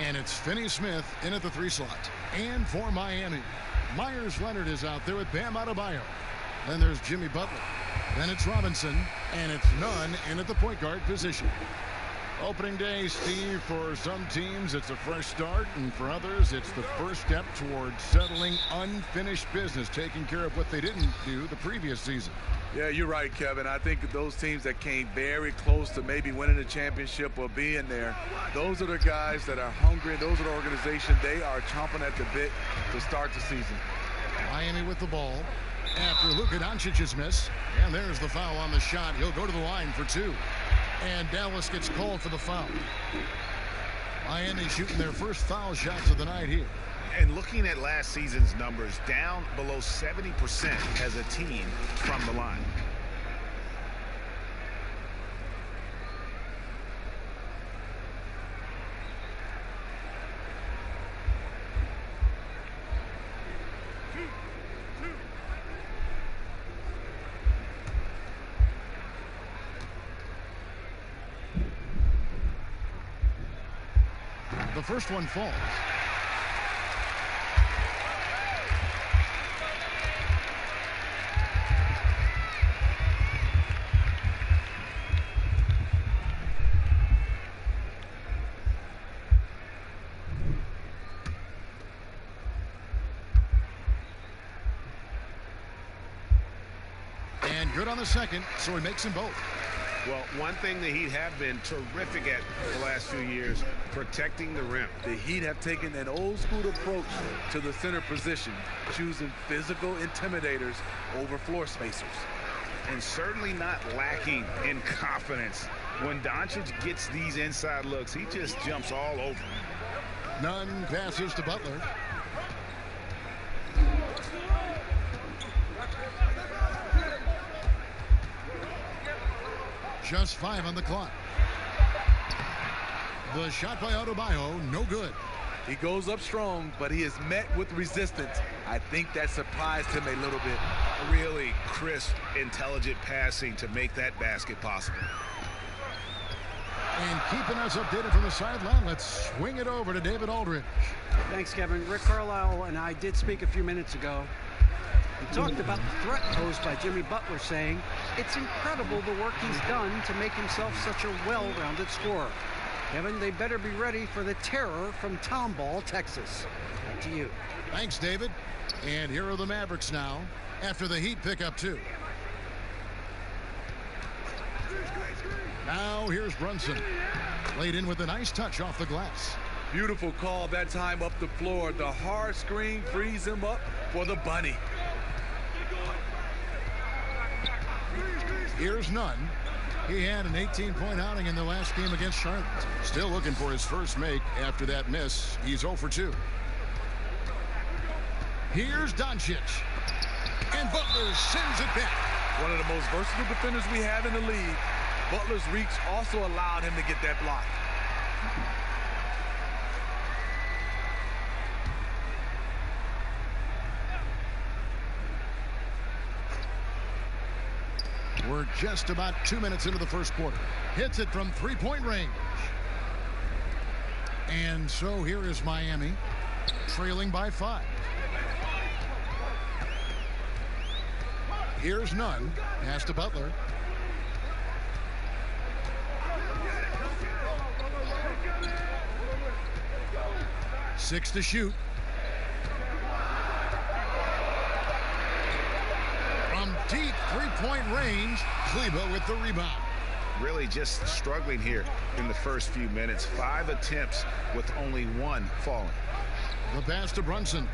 And it's Finney Smith in at the 3 slot. And for Miami, Myers Leonard is out there with Bam Adebayo. Then there's Jimmy Butler. Then it's Robinson. And it's Nunn in at the point guard position. Opening day, Steve, for some teams it's a fresh start, and for others it's the first step towards settling unfinished business, taking care of what they didn't do the previous season. Yeah, you're right, Kevin. I think those teams that came very close to maybe winning the championship or being there, those are the guys that are hungry. Those are the organization. They are chomping at the bit to start the season. Miami with the ball after Luka Doncic's miss. And there's the foul on the shot. He'll go to the line for 2. And Dallas gets called for the foul. Miami shooting their first foul shots of the night here. And looking at last season's numbers, down below 70% as a team from the line. The first one falls. And good on the second, so he makes them both. Well, one thing the Heat have been terrific at the last few years, protecting the rim. The Heat have taken an old-school approach to the center position, choosing physical intimidators over floor spacers. And certainly not lacking in confidence. When Doncic gets these inside looks, he just jumps all over. Nunn passes to Butler. Just 5 on the clock. The shot by Adebayo, no good. He goes up strong, but he is met with resistance. I think that surprised him a little bit. Really crisp, intelligent passing to make that basket possible. And keeping us updated from the sideline, let's swing it over to David Aldridge. Thanks, Kevin. Rick Carlisle and I did speak a few minutes ago. He talked about the threat posed by Jimmy Butler, saying it's incredible the work he's done to make himself such a well-rounded scorer. Kevin, they better be ready for the terror from Tomball, Texas. Back to you. Thanks, David. And here are the Mavericks now after the Heat pick up 2. Now here's Brunson. Laid in with a nice touch off the glass. Beautiful call that time up the floor. The hard screen frees him up for the bunny. Here's Nunn. He had an 18-point outing in the last game against Charlotte. Still looking for his first make after that miss. He's 0 for 2. Here's Doncic. And Butler sends it back. One of the most versatile defenders we have in the league. Butler's reach also allowed him to get that block. We're just about 2 minutes into the first quarter. Hits it from 3-point range. And so here is Miami, trailing by 5. Here's Nunn. Pass to Butler. Six to shoot. From deep 3-point range, Kleber with the rebound. Really just struggling here in the first few minutes. 5 attempts with only 1 falling. The pass to Brunson.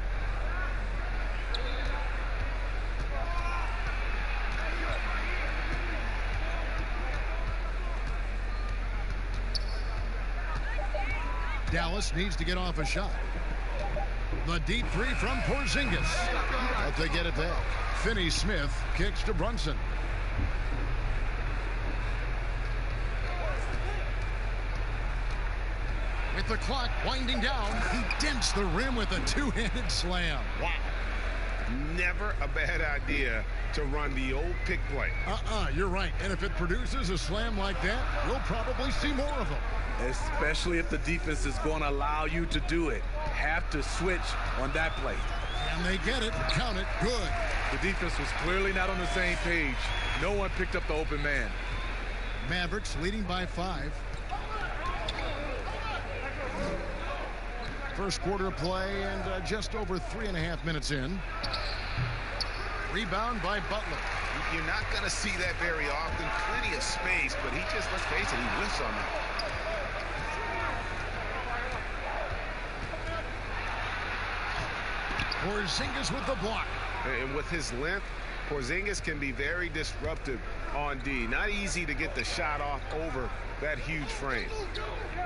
Dallas needs to get off a shot. The deep 3 from Porzingis. But they get it back. Finney Smith kicks to Brunson. With the clock winding down, he dents the rim with a 2-handed slam. Wow. Never a bad idea to run the old pick play. You're right. And if it produces a slam like that, we'll probably see more of them. Especially if the defense is going to allow you to do it. Have to switch on that play. And they get it. Count it. Good. The defense was clearly not on the same page. No one picked up the open man. Mavericks leading by 5. First quarter of play and just over 3.5 minutes in. Rebound by Butler. You're not going to see that very often. Plenty of space, but he just, let's face it, he whiffs on that. Porzingis with the block. And with his length, Porzingis can be very disruptive on D. Not easy to get the shot off over that huge frame.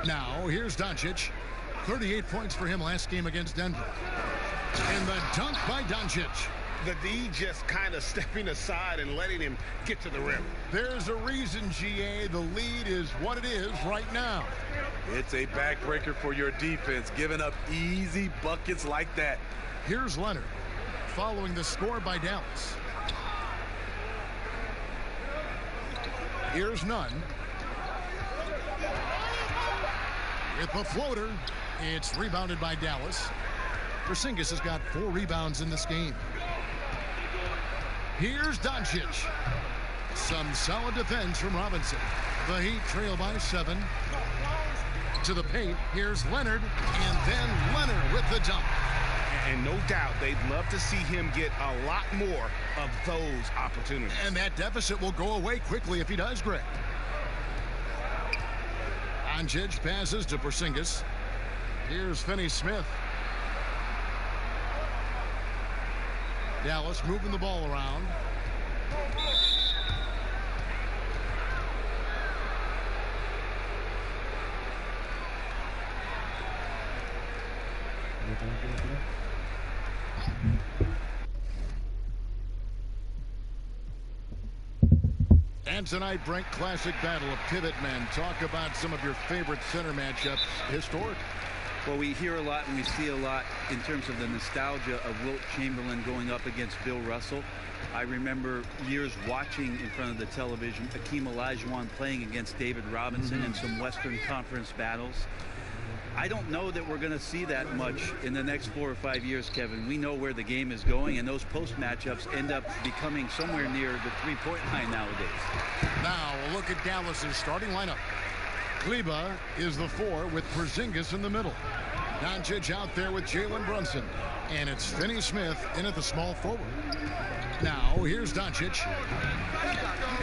Now, here's Doncic. 38 points for him last game against Denver. And the dunk by Doncic. The D just kind of stepping aside and letting him get to the rim. There's a reason, GA, the lead is what it is right now. It's a backbreaker for your defense, giving up easy buckets like that. Here's Leonard, following the score by Dallas. Here's Nunn. With the floater, it's rebounded by Dallas. Porzingis has got 4 rebounds in this game. Here's Doncic. Some solid defense from Robinson. The Heat trail by 7. To the paint, here's Leonard, and then Leonard with the dunk. And no doubt they'd love to see him get a lot more of those opportunities. And that deficit will go away quickly if he does, Greg. Doncic passes to Porzingis. Here's Finney-Smith. Dallas moving the ball around. And tonight, Brent, classic battle of pivot men. Talk about some of your favorite center matchups historic. Well, we hear a lot and we see a lot in terms of the nostalgia of Wilt Chamberlain going up against Bill Russell. I remember years watching in front of the television Akeem Olajuwon playing against David Robinson in some Western Conference battles. I don't know that we're going to see that much in the next 4 or 5 years, Kevin. We know where the game is going, and those post matchups end up becoming somewhere near the three-point line nowadays. Now, a look at Dallas's starting lineup. Kleba is the 4 with Porzingis in the middle. Doncic out there with Jalen Brunson. And it's Finney-Smith in at the small forward. Now, here's Doncic.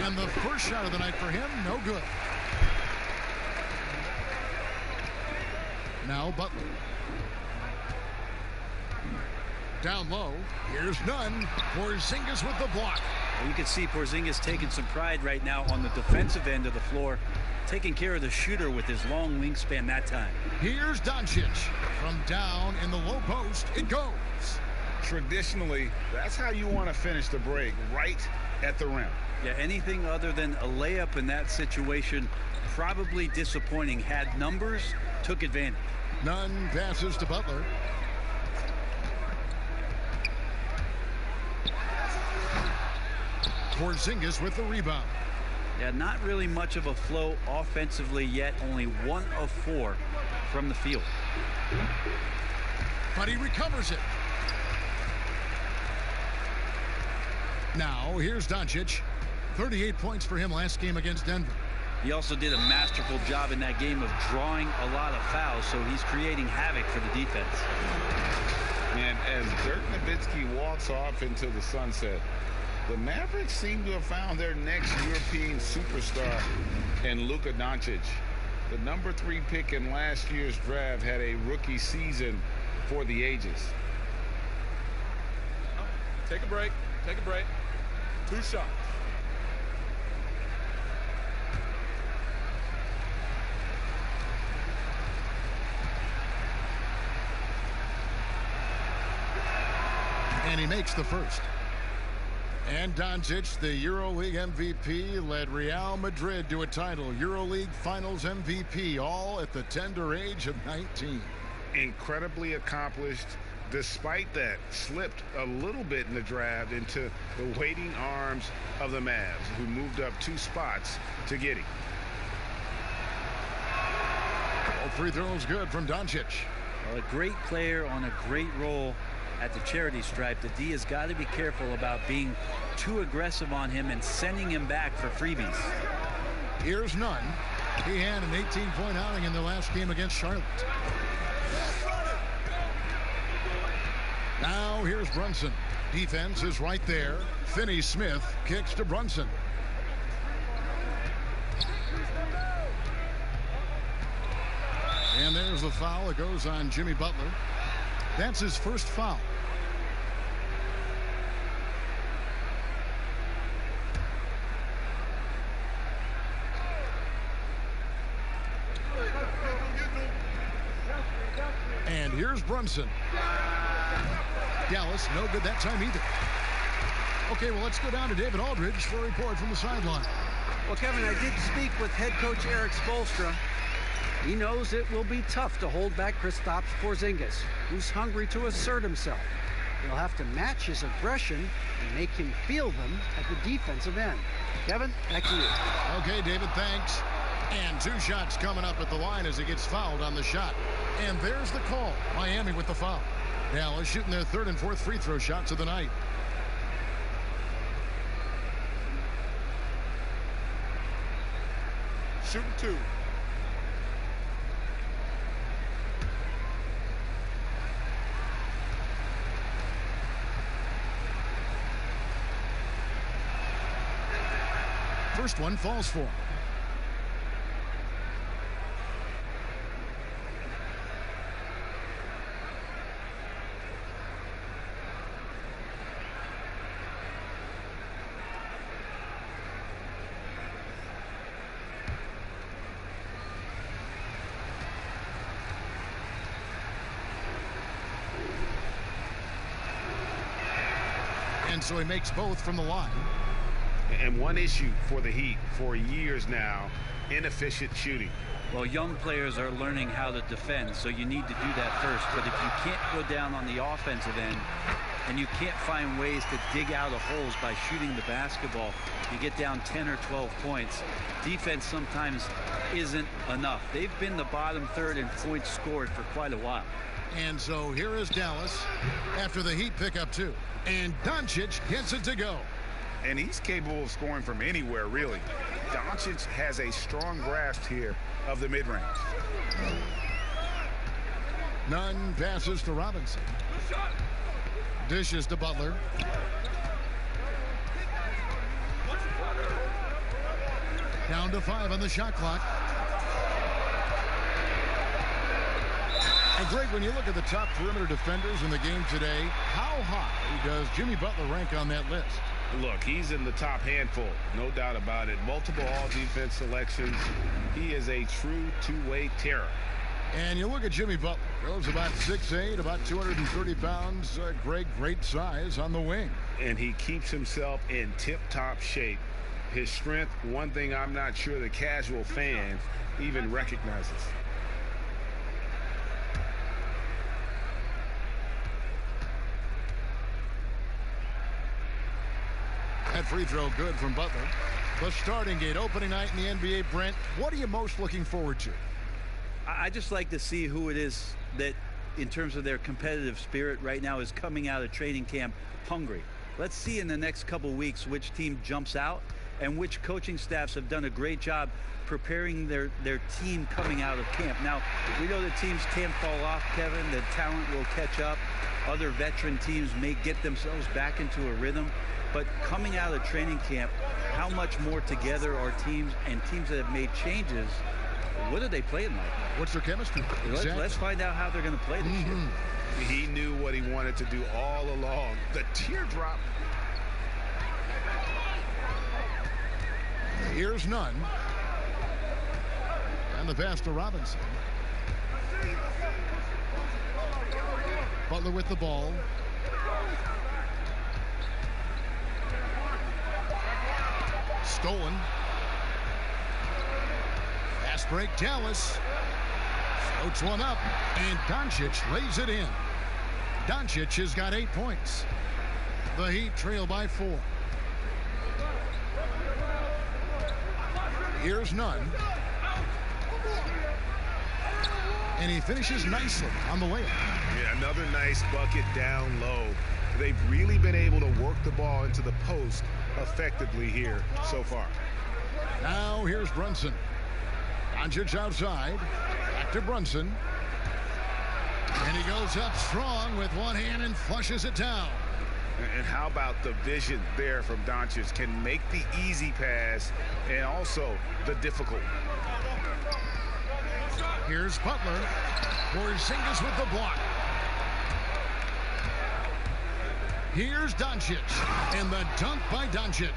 And the first shot of the night for him, no good. Now Butler. Down low. Here's Nunn. Porzingis with the block. Well, you can see Porzingis taking some pride right now on the defensive end of the floor, taking care of the shooter with his long wingspan that time. Here's Doncic. From down in the low post, it goes. Traditionally, that's how you want to finish the break, right at the rim. Yeah, anything other than a layup in that situation, probably disappointing. Had numbers, took advantage. Nunn passes to Butler. Porzingis with the rebound. Yeah, not really much of a flow offensively yet. Only 1 of 4 from the field. But he recovers it. Now, here's Doncic. 38 points for him last game against Denver. He also did a masterful job in that game of drawing a lot of fouls, so he's creating havoc for the defense. And as Dirk Nowitzki walks off into the sunset, the Mavericks seem to have found their next European superstar in Luka Doncic. The number 3 pick in last year's draft had a rookie season for the ages. Take a break. Take a break. 2 shots. And he makes the first. And Doncic, the EuroLeague MVP, led Real Madrid to a title. EuroLeague Finals MVP, all at the tender age of 19. Incredibly accomplished, despite that, slipped a little bit in the draft into the waiting arms of the Mavs, who moved up 2 spots to get him. All free throws good from Doncic. Well, a great player on a great role at the charity stripe. The D has got to be careful about being too aggressive on him and sending him back for freebies. Here's Nunn. He had an 18-point outing in the last game against Charlotte. Now here's Brunson. Defense is right there. Finney-Smith kicks to Brunson. And there's the foul. It goes on Jimmy Butler. That's his first foul. And here's Brunson. Dallas, no good that time either. Okay, well, let's go down to David Aldridge for a report from the sideline. Well, Kevin, I did speak with head coach Eric Spoelstra. He knows it will be tough to hold back Kristaps Porzingis, who's hungry to assert himself. He'll have to match his aggression and make him feel them at the defensive end. Kevin, back to you. Okay, David, thanks. And 2 shots coming up at the line as he gets fouled on the shot. And there's the call. Miami with the foul. Dallas shooting their 3rd and 4th free throw shots of the night. Shooting 2. First one falls for him. And so he makes both from the line. And one issue for the Heat for years now, inefficient shooting. Well, young players are learning how to defend, so you need to do that first. But if you can't go down on the offensive end and you can't find ways to dig out of holes by shooting the basketball, you get down 10 or 12 points. Defense sometimes isn't enough. They've been the bottom third in points scored for quite a while. And so here is Dallas after the Heat pick up 2. And Doncic gets it to go. And he's capable of scoring from anywhere, really. Doncic has a strong grasp here of the mid-range. Nunn passes to Robinson. Dishes to Butler. Down to 5 on the shot clock. And Greg, when you look at the top perimeter defenders in the game today, how high does Jimmy Butler rank on that list? Look, he's in the top handful, no doubt about it. Multiple all-defense selections. He is a true two-way terror. And you look at Jimmy Butler. Goes about 6'8", about 230 pounds. Great size on the wing. And he keeps himself in tip-top shape. His strength, one thing I'm not sure the casual fan even recognizes. That free throw good from Butler. The starting gate, opening night in the NBA, Brent. What are you most looking forward to? I just like to see who it is that, in terms of their competitive spirit right now, is coming out of training camp hungry. Let's see in the next couple weeks which team jumps out and which coaching staffs have done a great job preparing their team coming out of camp. Now, we know that teams can't fall off, Kevin. The talent will catch up. Other veteran teams may get themselves back into a rhythm. But coming out of training camp, how much more together are teams, and teams that have made changes, what are they playing like? What's their chemistry? Exactly. Let's find out how they're going to play this year. He knew what he wanted to do all along. The teardrop. Here's Nunn. And the pass to Robinson. Butler with the ball. Stolen. Fast break, Dallas. Floats one up, and Doncic lays it in. Doncic has got 8 points. The Heat trail by 4. Here's Nunn. And he finishes nicely on the layup. Yeah, another nice bucket down low. They've really been able to work the ball into the post effectively here so far. Now here's Brunson. Doncic outside. Back to Brunson. And he goes up strong with one hand and flushes it down. And how about the vision there from Doncic? Can make the easy pass and also the difficult. Here's Butler. Porzingis with the block. Here's Doncic. And the dunk by Doncic.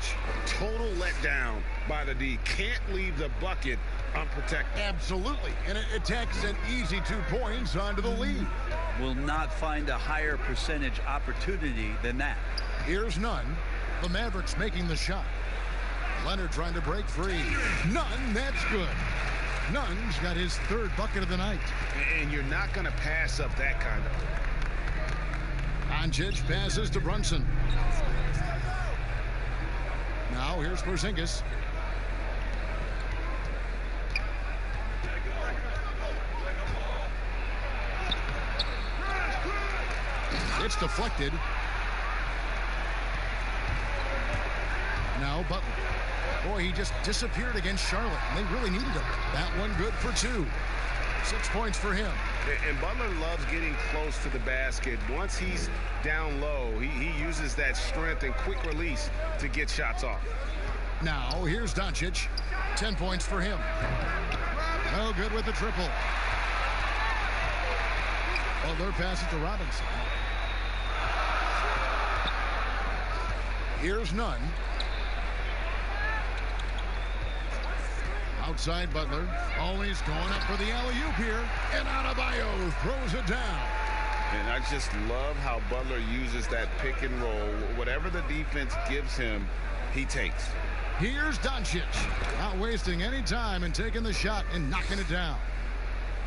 Total letdown by the D. Can't leave the bucket unprotected. Absolutely. And it attacks an easy 2 points onto the lead. Will not find a higher percentage opportunity than that. Here's Nunn. The Mavericks making the shot. Leonard trying to break free. Nunn, that's good. Nunn's got his 3rd bucket of the night. And you're not going to pass up that kind of. Doncic passes to Brunson. Now here's Porzingis. It's deflected. Now Butler. Boy, he just disappeared against Charlotte. And they really needed him. That one good for 2. 6 points for him. And Butler loves getting close to the basket. Once he's down low, he uses that strength and quick release to get shots off. Now here's Doncic. 10 points for him. No good with the triple. Butler passes to Robinson. Here's Nunn. Outside Butler. Always going up for the alley-oop here. And Adebayo throws it down. And I just love how Butler uses that pick and roll. Whatever the defense gives him, he takes. Here's Doncic. Not wasting any time and taking the shot and knocking it down.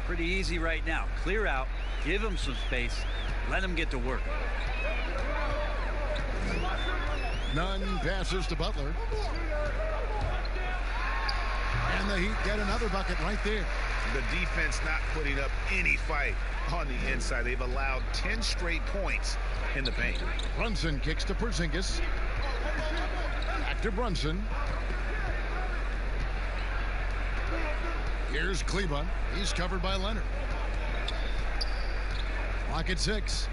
Pretty easy right now. Clear out. Give him some space. Let him get to work. Nunn passes to Butler. And the Heat get another bucket right there. The defense not putting up any fight on the inside. They've allowed 10 straight points in the paint. Brunson kicks to Porzingis. Back to Brunson. Here's Kleba. He's covered by Leonard. Clock at 6.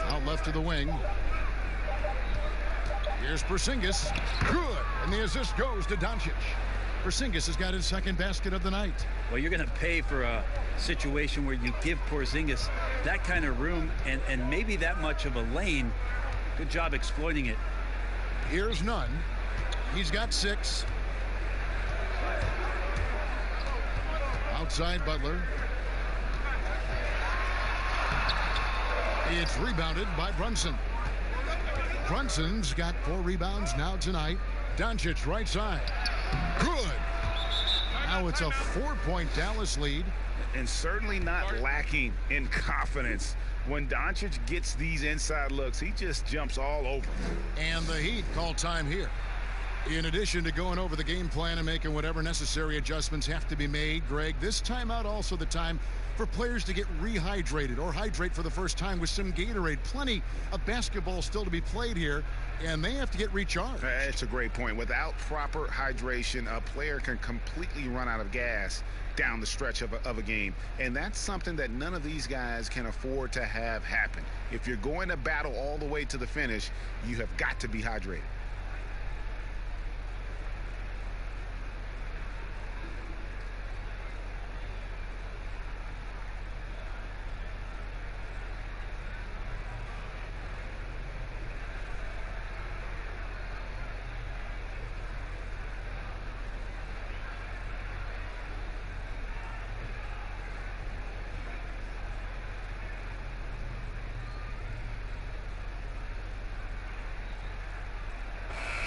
Out left to the wing. Here's Porzingis. Good. And the assist goes to Doncic. Porzingis has got his 2nd basket of the night. Well, you're going to pay for a situation where you give Porzingis that kind of room and maybe that much of a lane. Good job exploiting it. Here's Nunn. He's got 6. Outside Butler. It's rebounded by Brunson. Brunson's got 4 rebounds now tonight. Doncic right side. Good. Now it's a 4-point Dallas lead. And certainly not lacking in confidence. When Doncic gets these inside looks, he just jumps all over. And the Heat call time here. In addition to going over the game plan and making whatever necessary adjustments have to be made, Greg, this timeout also the time for players to get rehydrated or hydrate for the first time with some Gatorade. Plenty of basketball still to be played here, and they have to get recharged. That's a great point. Without proper hydration, a player can completely run out of gas down the stretch of a game. And that's something that none of these guys can afford to have happen. If you're going to battle all the way to the finish, you have got to be hydrated.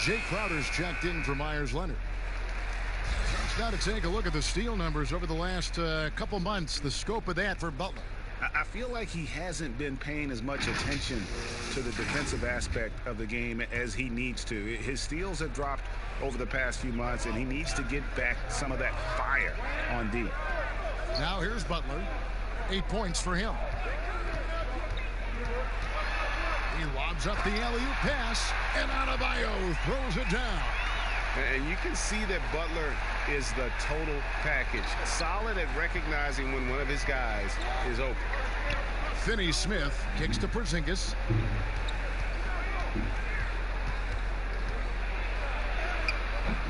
Jay Crowder's checked in for Myers Leonard. Let's now to take a look at the steal numbers over the last couple months. The scope of that for Butler. I feel like he hasn't been paying as much attention to the defensive aspect of the game as he needs to. His steals have dropped over the past few months, and he needs to get back some of that fire on D. Now here's Butler. 8 points for him. He lobs up the alley-oop pass, and Adebayo throws it down. And you can see that Butler is the total package. Solid at recognizing when one of his guys is open. Finney-Smith kicks to Porzingis.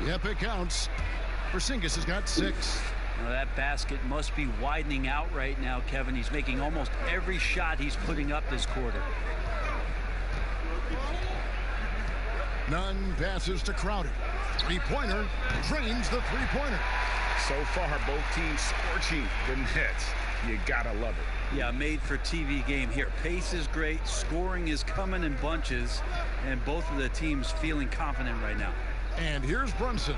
Yep, it counts. Porzingis has got 6. Well, that basket must be widening out right now, Kevin. He's making almost every shot he's putting up this quarter. Nunn passes to Crowder. Three-pointer drains the three-pointer. So far, both teams scorching the nets. You gotta love it. Yeah, made for TV game here. Pace is great. Scoring is coming in bunches. And both of the teams feeling confident right now. And here's Brunson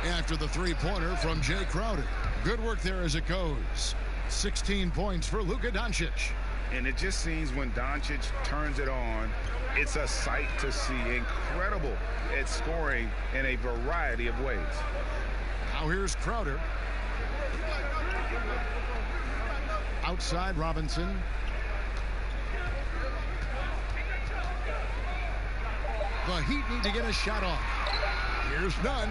after the three-pointer from Jay Crowder. Good work there as it goes. 16 points for Luka Doncic. And it just seems when Doncic turns it on, it's a sight to see. Incredible at scoring in a variety of ways. Now here's Crowder. Outside Robinson. The Heat need to get a shot off. Here's Nunn.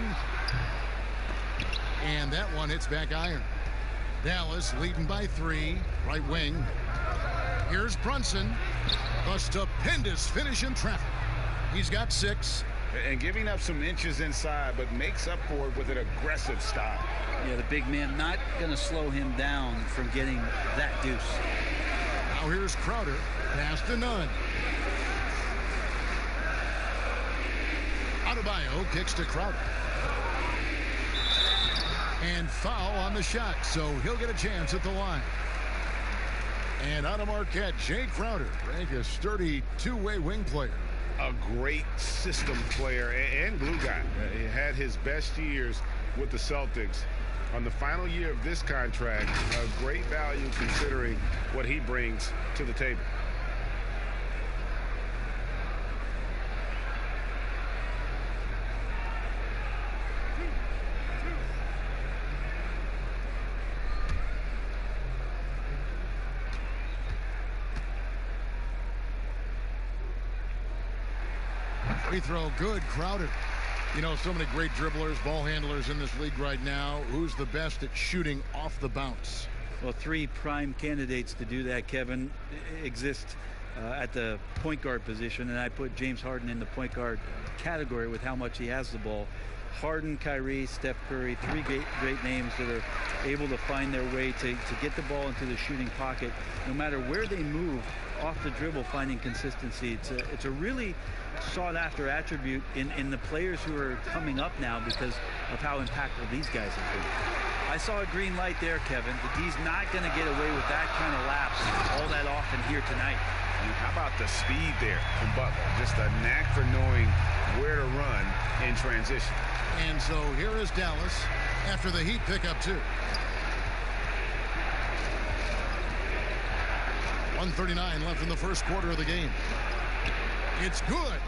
And that one hits back iron. Dallas leading by 3. Right wing. Here's Brunson. A stupendous finish in traffic. He's got 6. And giving up some inches inside, but makes up for it with an aggressive style. Yeah, the big man not going to slow him down from getting that deuce. Now here's Crowder. Pass to Nunn. Adebayo kicks to Crowder. And foul on the shot, so he'll get a chance at the line. And out of Marquette, Jay Crowder, ranked a sturdy two-way wing player. A great system player and glue guy. He had his best years with the Celtics. On the final year of this contract, a great value considering what he brings to the table. Free throw good. Crowder. You know, so many great dribblers, ball handlers in this league right now. Who's the best at shooting off the bounce? Well, 3 prime candidates to do that, Kevin, exist at the point guard position, and I put James Harden in the point guard category with how much he has the ball. Harden, Kyrie, Steph Curry, 3 great names that are able to find their way to get the ball into the shooting pocket. No matter where they move off the dribble, finding consistency. It's a really sought-after attribute in the players who are coming up now because of how impactful these guys have been. I saw a green light there, Kevin. The D's not going to get away with that kind of lapse all that often here tonight. And how about the speed there from Butler? Just a knack for knowing where to run in transition. And so here is Dallas after the Heat pick up 2. 1:39 left in the first quarter of the game. It's good.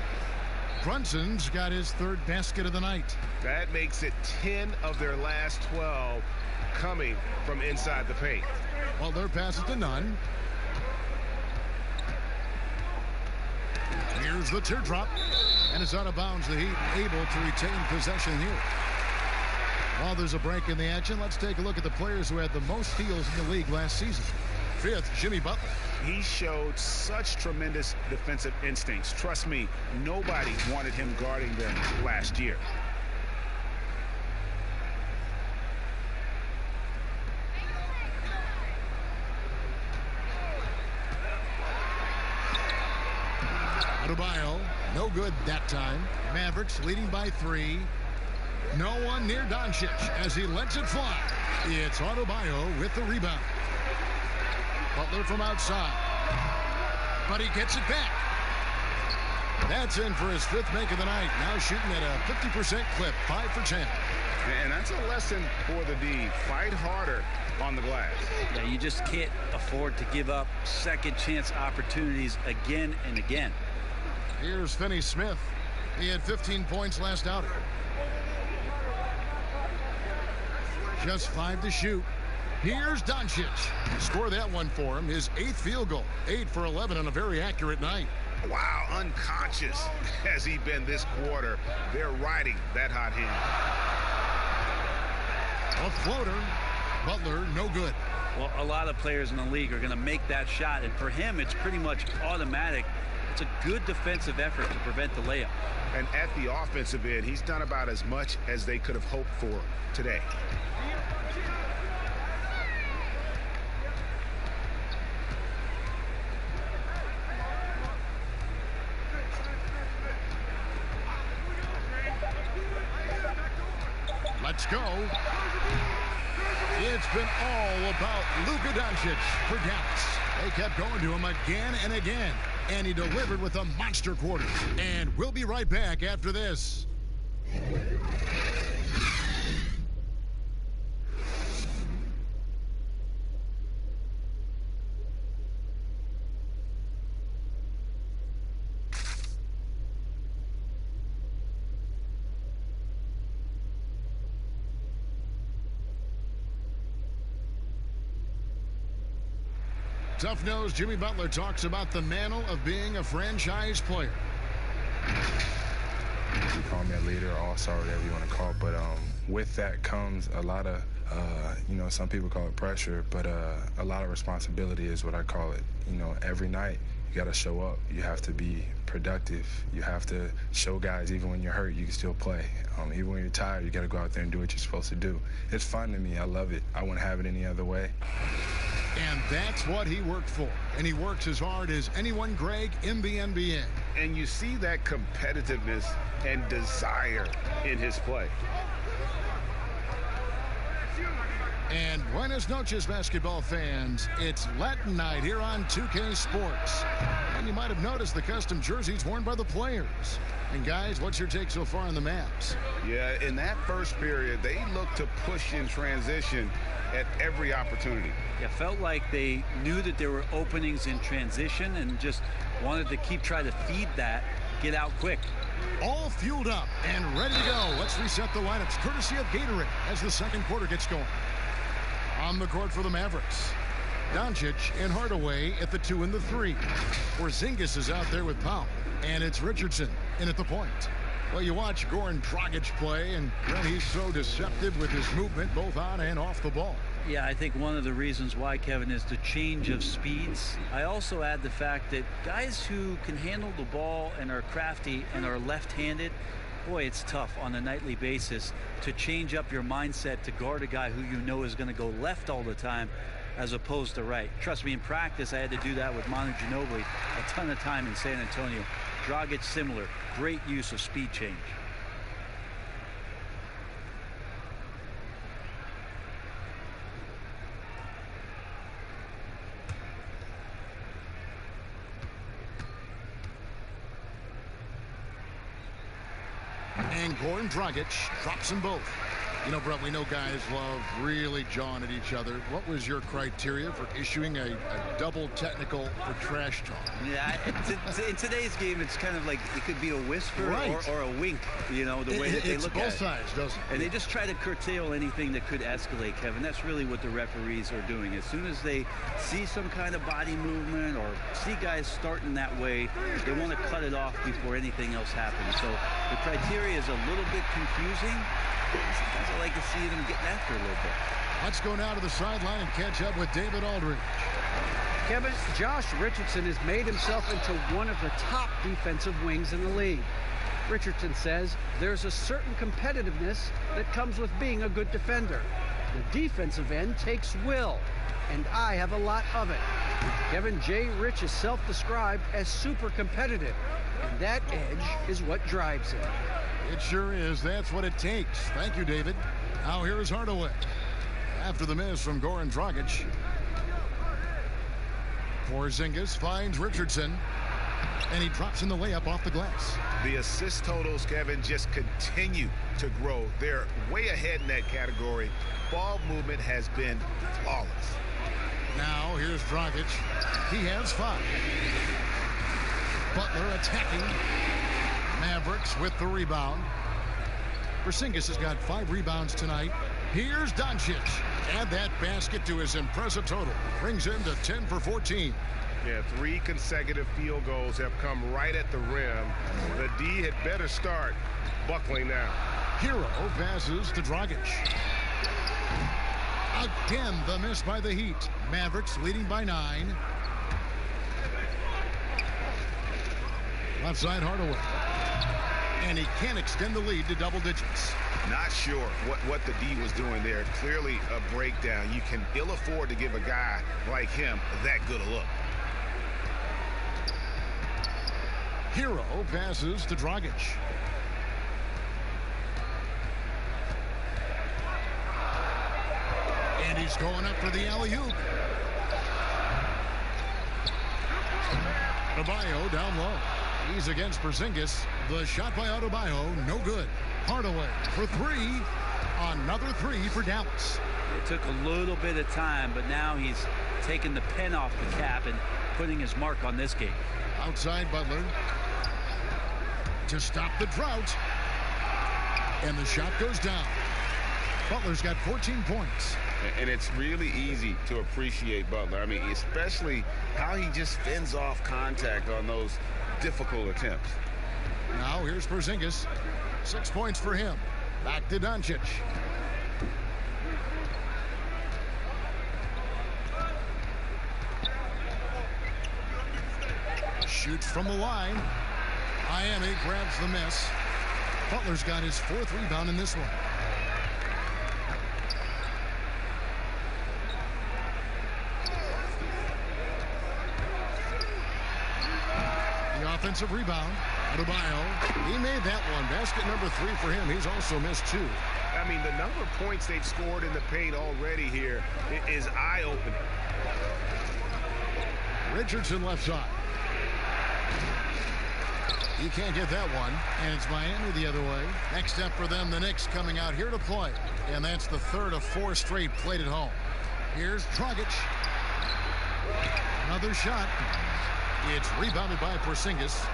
Brunson's got his 3rd basket of the night. That makes it 10 of their last 12 coming from inside the paint. Well, their pass it to Nunn. Here's the teardrop. And it's out of bounds. The Heat able to retain possession here. While there's a break in the action, let's take a look at the players who had the most steals in the league last season. 5th, Jimmy Butler. He showed such tremendous defensive instincts. Trust me, nobody wanted him guarding them last year. Adebayo, no good that time. Mavericks leading by 3. No one near Doncic as he lets it fly. It's Adebayo with the rebound. Butler from outside. But he gets it back. That's in for his 5th make of the night. Now shooting at a 50% clip, 5 for 10. And that's a lesson for the D. Fight harder on the glass. Yeah, you just can't afford to give up second chance opportunities again and again. Here's Finney Smith. He had 15 points last outing. Just 5 to shoot. Here's Doncic. Score that one for him. His 8th field goal. 8 for 11 on a very accurate night. Wow, unconscious has he been this quarter. They're riding that hot hand. A floater. Butler, no good. Well, a lot of players in the league are going to make that shot, and for him, it's pretty much automatic. It's a good defensive effort to prevent the layup. And at the offensive end, he's done about as much as they could have hoped for today. Let's go. It's been all about Luka Doncic for Dallas. They kept going to him again and again, and he delivered with a monster quarter. And we'll be right back after this. Tough-nosed Jimmy Butler talks about the mantle of being a franchise player. You call me a leader, all-star, whatever you want to call it, but with that comes a lot of, some people call it pressure, but a lot of responsibility is what I call it. Every night you got to show up. You have to be productive. You have to show guys even when you're hurt, you can still play. Even when you're tired, you got to go out there and do what you're supposed to do. It's fun to me. I love it. I wouldn't have it any other way. And that's what he worked for. And he works as hard as anyone, Greg, in the NBA. And you see that competitiveness and desire in his play. And buenas noches, basketball fans. It's Latin night here on 2K Sports. And you might have noticed the custom jerseys worn by the players. And guys, what's your take so far on the Mavs? Yeah, in that first period, they looked to push in transition at every opportunity. It felt like they knew that there were openings in transition and just wanted to trying to feed that, get out quick. All fueled up and ready to go. Let's reset the lineups courtesy of Gatorade as the second quarter gets going. On the court for the Mavericks, Doncic and Hardaway at the 2 and the 3. Porzingis is out there with Powell, and it's Richardson in at the point. Well, you watch Goran Dragic play, and he's so deceptive with his movement both on and off the ball. Yeah, I think one of the reasons why, Kevin, is the change of speeds. I also add the fact that guys who can handle the ball and are crafty and are left-handed, boy, it's tough on a nightly basis to change up your mindset to guard a guy who you know is going to go left all the time as opposed to right. Trust me, in practice, I had to do that with Manu Ginobili a ton of time in San Antonio. Dragic similar, great use of speed change. And Goran Dragic drops them both. You know, Brett, we know guys love really jawing at each other. What was your criteria for issuing a double technical for trash talk? Yeah, in today's game, it's kind of like it could be a whisper right. or a wink, the way that they look at it. It's both sides, doesn't it? And they just try to curtail anything that could escalate, Kevin. That's really what the referees are doing. As soon as they see some kind of body movement or see guys starting that way, they want to cut it off before anything else happens. So the criteria is a little bit confusing. Sometimes I like to see them getting after a little bit. Let's go now to the sideline and catch up with David Aldridge. Kevin, Josh Richardson has made himself into one of the top defensive wings in the league. Richardson says there's a certain competitiveness that comes with being a good defender. The defensive end takes will, and I have a lot of it. Kevin J. Rich is self-described as super competitive, and that edge is what drives him. It sure is. That's what it takes. Thank you, David. Now here is Hardaway. After the miss from Goran Dragic. Porzingis finds Richardson. And he drops in the layup off the glass. The assist totals, Kevin, just continue to grow. They're way ahead in that category. Ball movement has been flawless. Now here's Dragic. He has 5. Butler attacking. Mavericks with the rebound. Porzingis has got 5 rebounds tonight. Here's Doncic. Add that basket to his impressive total. Brings him to 10 for 14. Yeah, 3 consecutive field goals have come right at the rim. The D had better start buckling now. Hero passes to Dragic. Again, the miss by the Heat. Mavericks leading by 9. Left side Hardaway. And he can't extend the lead to double digits. Not sure what the D was doing there. Clearly a breakdown. You can ill afford to give a guy like him that good a look. Hero passes to Dragic. And he's going up for the alley-oop. Adebayo down low. He's against Porzingis. The shot by Adebayo, no good. Hardaway for 3. Another 3 for Dallas. It took a little bit of time, but now he's taking the pen off the cap and putting his mark on this game. Outside Butler to stop the drought. And the shot goes down. Butler's got 14 points. And it's really easy to appreciate Butler. I mean, especially how he just fends off contact on those difficult attempts. Now here's Porzingis. 6 points for him. Back to Doncic. Shoots from the line. Miami grabs the miss. Butler's got his 4th rebound in this one. The offensive rebound. Adebayo. He made that one. Basket number 3 for him. He's also missed 2. I mean, the number of points they've scored in the paint already here is eye-opening. Richardson left side. He can't get that one, and it's Miami the other way. Next step for them, the Knicks coming out here to play, and that's the 3rd of 4 straight played at home. Here's Dragic. Another shot. It's rebounded by Porzingis.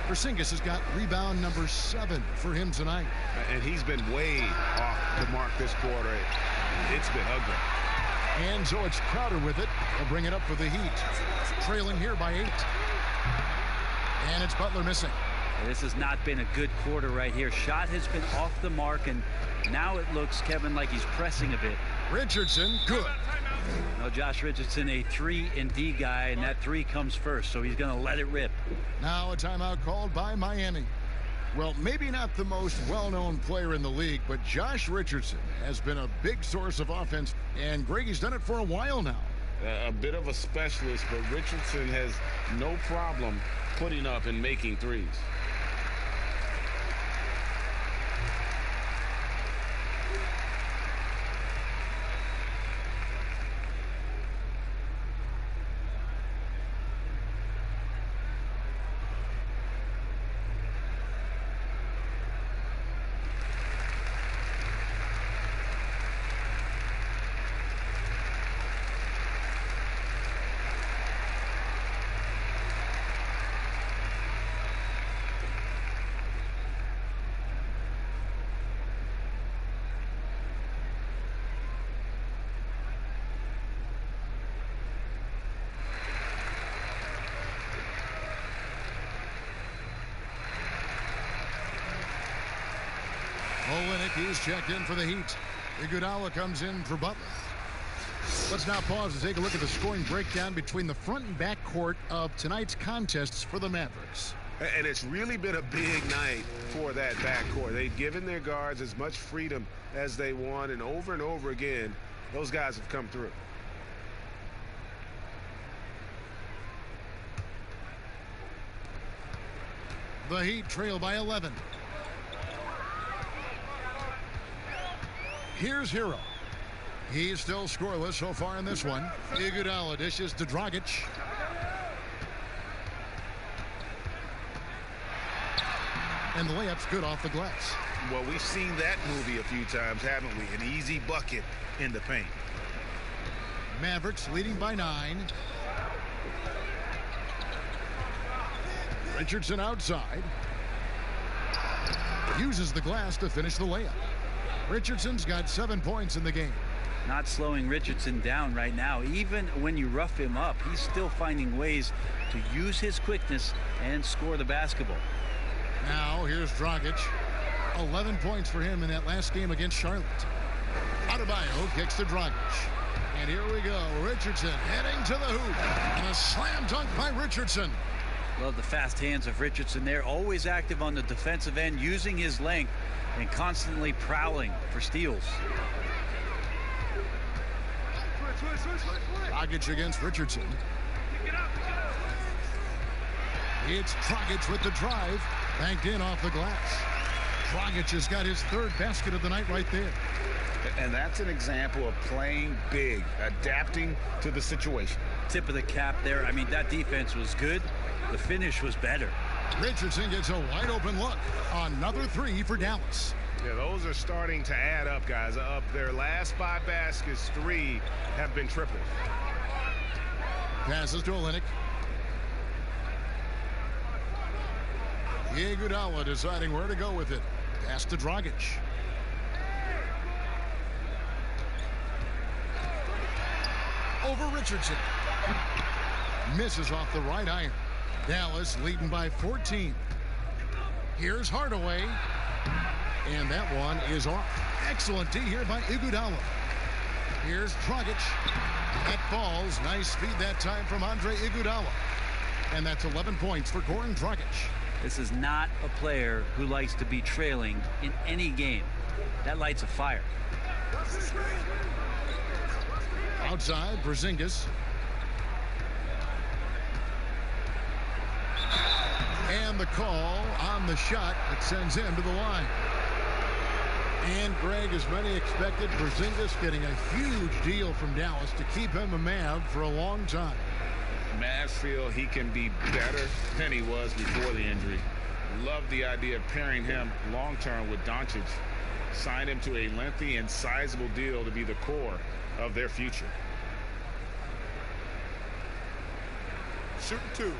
Porzingis has got rebound number 7 for him tonight. And he's been way off the mark this quarter. It's been ugly. And so it's Crowder with it. They'll bring it up for the Heat. Trailing here by 8. And it's Butler missing. This has not been a good quarter right here. Shot has been off the mark, and now it looks, Kevin, like he's pressing a bit. Richardson, good. No, Josh Richardson, a 3-and-D guy, and that 3 comes first, so he's going to let it rip. Now a timeout called by Miami. Well, maybe not the most well-known player in the league, but Josh Richardson has been a big source of offense, and Greggy's done it for a while now. A bit of a specialist, but Richardson has no problem putting up and making threes. Olynyk is checked in for the Heat. Iguodala comes in for Butler. Let's now pause to take a look at the scoring breakdown between the front and back court of tonight's contests for the Mavericks. And it's really been a big night for that backcourt. They've given their guards as much freedom as they want, and over again, those guys have come through. The Heat trail by 11. Here's Hero. He's still scoreless so far in this one. Iguodala dishes to Dragic. And the layup's good off the glass. Well, we've seen that movie a few times, haven't we? An easy bucket in the paint. Mavericks leading by 9. Richardson outside. Uses the glass to finish the layup. Richardson's got 7 points in the game. Not slowing Richardson down right now. Even when you rough him up, he's still finding ways to use his quickness and score the basketball. Now here's Dragic. 11 points for him in that last game against Charlotte. Adebayo kicks to Dragic. And here we go. Richardson heading to the hoop. And a slam dunk by Richardson. Love the fast hands of Richardson there. Always active on the defensive end, using his length and constantly prowling for steals. Dragic against Richardson. It's Dragic with the drive. Banked in off the glass. Dragic has got his 3rd basket of the night right there. And that's an example of playing big, adapting to the situation. Tip of the cap there. I mean, that defense was good. The finish was better. Richardson gets a wide open look. Another 3 for Dallas. Yeah, those are starting to add up, guys. Up their last 5 baskets, 3 have been triples. Passes to Olynyk. Iguodala deciding where to go with it. Pass to Dragic. Over Richardson. Misses off the right iron. Dallas leading by 14. Here's Hardaway. And that one is off. Excellent D here by Iguodala. Here's Dragic. That falls. Nice speed that time from Andre Iguodala. And that's 11 points for Goran Dragic. This is not a player who likes to be trailing in any game. That lights a fire. Outside, Porzingis. And the call on the shot that sends him to the line. And Greg, as many expected, Porzingis getting a huge deal from Dallas to keep him a Mav for a long time. Mavs feel he can be better than he was before the injury. Love the idea of pairing him long-term with Doncic. Signed him to a lengthy and sizable deal to be the core of their future. Shooting 2.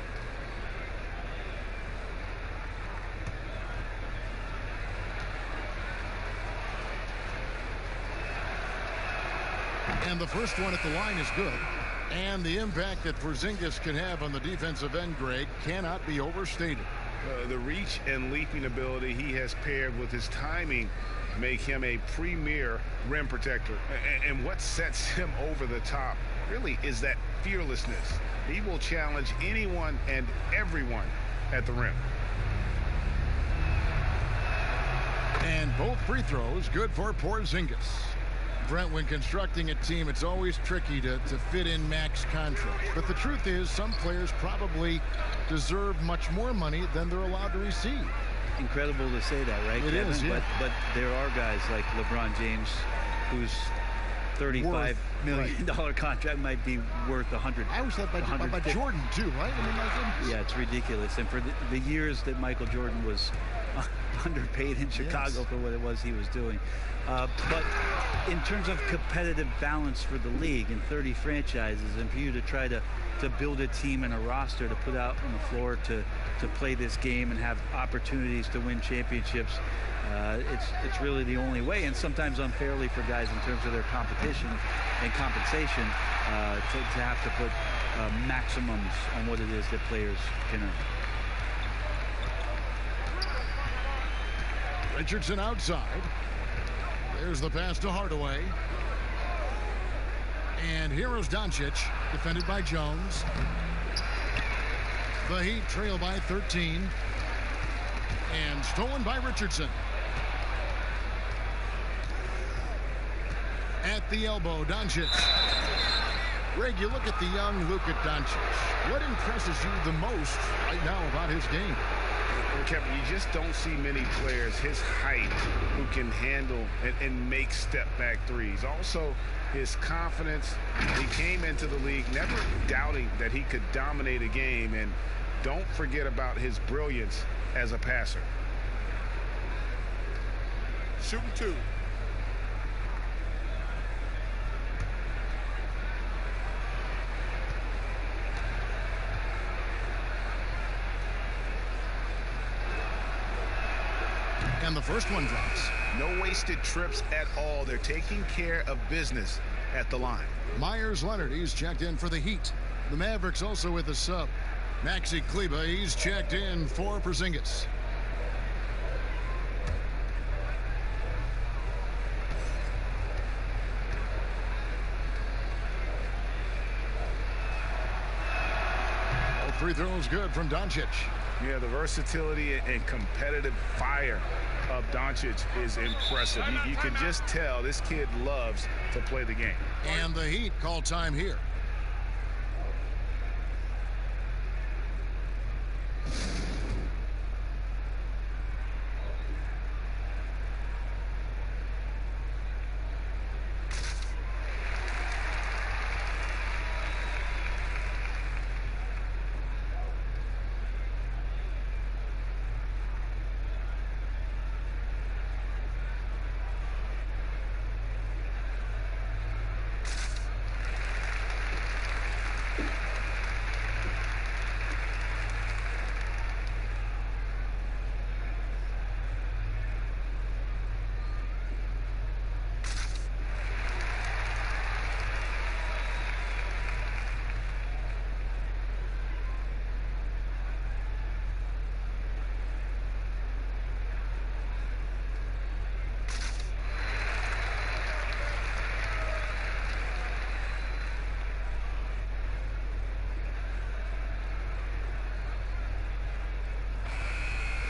And the first one at the line is good. And the impact that Porzingis can have on the defensive end, Greg, cannot be overstated. The reach and leaping ability he has paired with his timing make him a premier rim protector. And what sets him over the top really is that fearlessness. He will challenge anyone and everyone at the rim. And both free throws good for Porzingis. Brent, when constructing a team, it's always tricky to fit in max contracts. But the truth is, some players probably deserve much more money than they're allowed to receive. Incredible to say that, right, It Kevin? is, yeah. But there are guys like LeBron James, whose $35 million contract might be worth 100. I always thought about Jordan, too, right? I mean, like, yeah, it's ridiculous. And for the years that Michael Jordan was underpaid in Chicago for what it was he was doing. But in terms of competitive balance for the league and 30 franchises, and for you to try to build a team and a roster to put out on the floor to play this game and have opportunities to win championships, it's really the only way, and sometimes unfairly for guys in terms of their competition and compensation to have to put maximums on what it is that players can earn. Richardson outside. There's the pass to Hardaway. And here's Doncic, defended by Jones. The Heat trail by 13. And stolen by Richardson. At the elbow, Doncic. Greg, you look at the young Luka Doncic. What impresses you the most right now about his game? Well, Kevin, you just don't see many players his height who can handle and make step-back threes. Also, his confidence. He came into the league never doubting that he could dominate a game. And don't forget about his brilliance as a passer. Shooting 2. And the first one drops. No wasted trips at all. They're taking care of business at the line. Myers Leonard, he's checked in for the Heat. The Mavericks also with a sub. Maxi Kleba, he's checked in for Porzingis. All free throws good from Doncic. Yeah, the versatility and competitive fire of Doncic is impressive. You can just tell this kid loves to play the game. And the Heat call time here.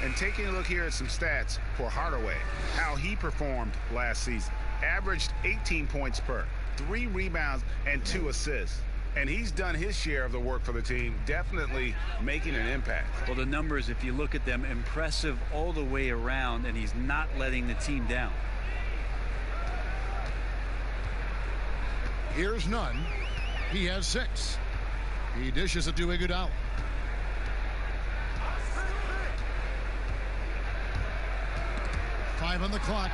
And taking a look here at some stats for Hardaway, how he performed last season. Averaged 18 points per, 3 rebounds, and 2 assists. And he's done his share of the work for the team, definitely making an impact. Well, the numbers, if you look at them, impressive all the way around, and he's not letting the team down. Here's Nunn. He has 6. He dishes it to Iguodala. On the clock,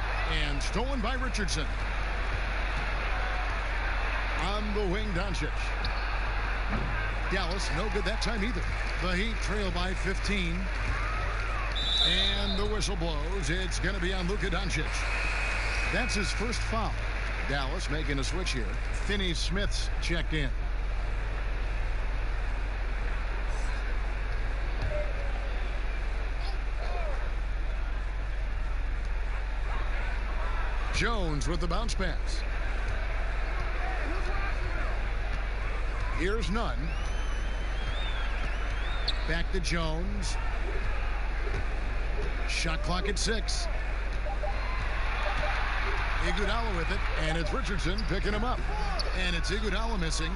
and stolen by Richardson. On the wing, Doncic. Dallas, no good that time either. The Heat trail by 15. And the whistle blows. It's going to be on Luka Doncic. That's his first foul. Dallas making a switch here. Finney-Smith's checked in. Jones with the bounce pass. Here's Nunn. Back to Jones. Shot clock at 6. Iguodala with it, and it's Richardson picking him up. And it's Iguodala missing.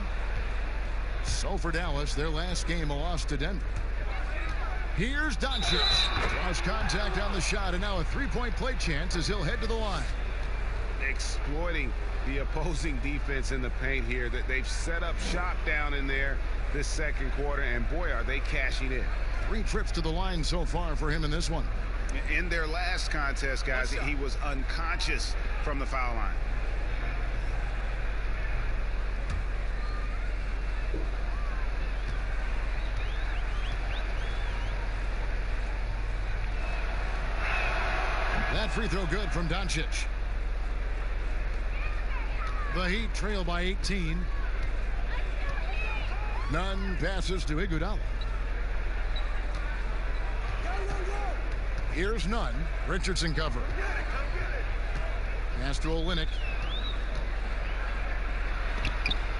So for Dallas, their last game, a loss to Denver. Here's Doncic. Cross contact on the shot, and now a three-point play chance as he'll head to the line. Exploiting the opposing defense in the paint here. That they've set up shop down in there this second quarter, and boy, are they cashing in. 3 trips to the line so far for him in this one. In their last contest, guys, he was unconscious from the foul line. That free throw good from Doncic. The Heat trail by 18. Nunn passes to Iguodala. Here's Nunn. Richardson cover. Pass to Olynyk.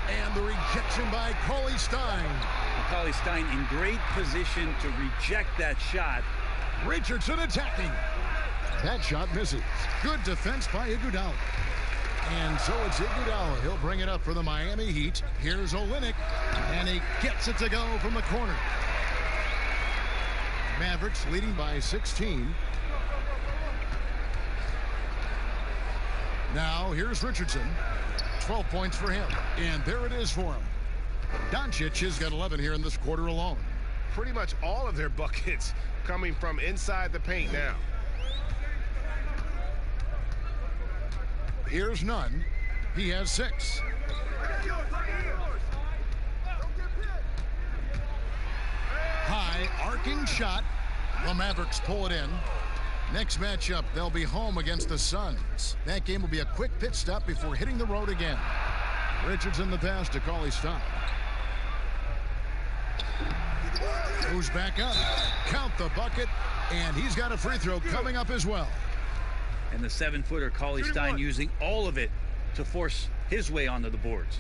And the rejection by Cauley Stein. Cauley Stein in great position to reject that shot. Richardson attacking. That shot misses. Good defense by Iguodala. And so it's Iguodala. He'll bring it up for the Miami Heat. Here's Olynyk, and he gets it to go from the corner. Mavericks leading by 16. Now here's Richardson. 12 points for him. And there it is for him. Doncic has got 11 here in this quarter alone. Pretty much all of their buckets coming from inside the paint now. Here's Nunn. He has 6. High arcing shot. The Mavericks pull it in. Next matchup, they'll be home against the Suns. That game will be a quick pit stop before hitting the road again. Richardson the pass to Cauley-Stein. Moves back up. Count the bucket. And he's got a free throw coming up as well. And the 7-footer Cauley-Stein using all of it to force his way onto the boards.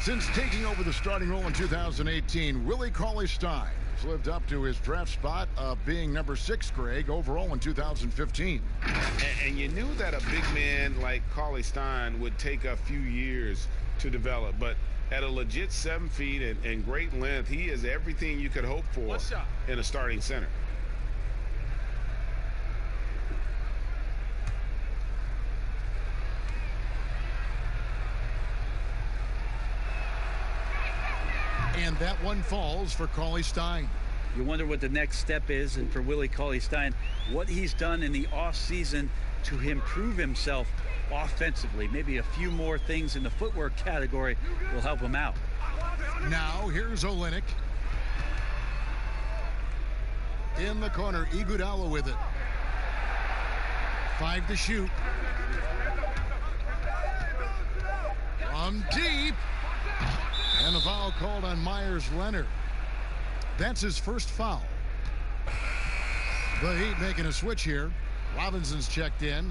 Since taking over the starting role in 2018, Willie Cauley-Stein has lived up to his draft spot of being number 6, Greg, overall in 2015. And you knew that a big man like Cauley-Stein would take a few years to develop, but at a legit 7 feet and great length, he is everything you could hope for in a starting center. And that one falls for Cauley-Stein. You wonder what the next step is, and for Willie Cauley-Stein, what he's done in the offseason to improve himself offensively. Maybe a few more things in the footwork category will help him out. Now here's Olynyk. In the corner, Iguodala with it. 5 to shoot. From deep. And the foul called on Myers-Leonard. That's his first foul. The Heat making a switch here. Robinson's checked in.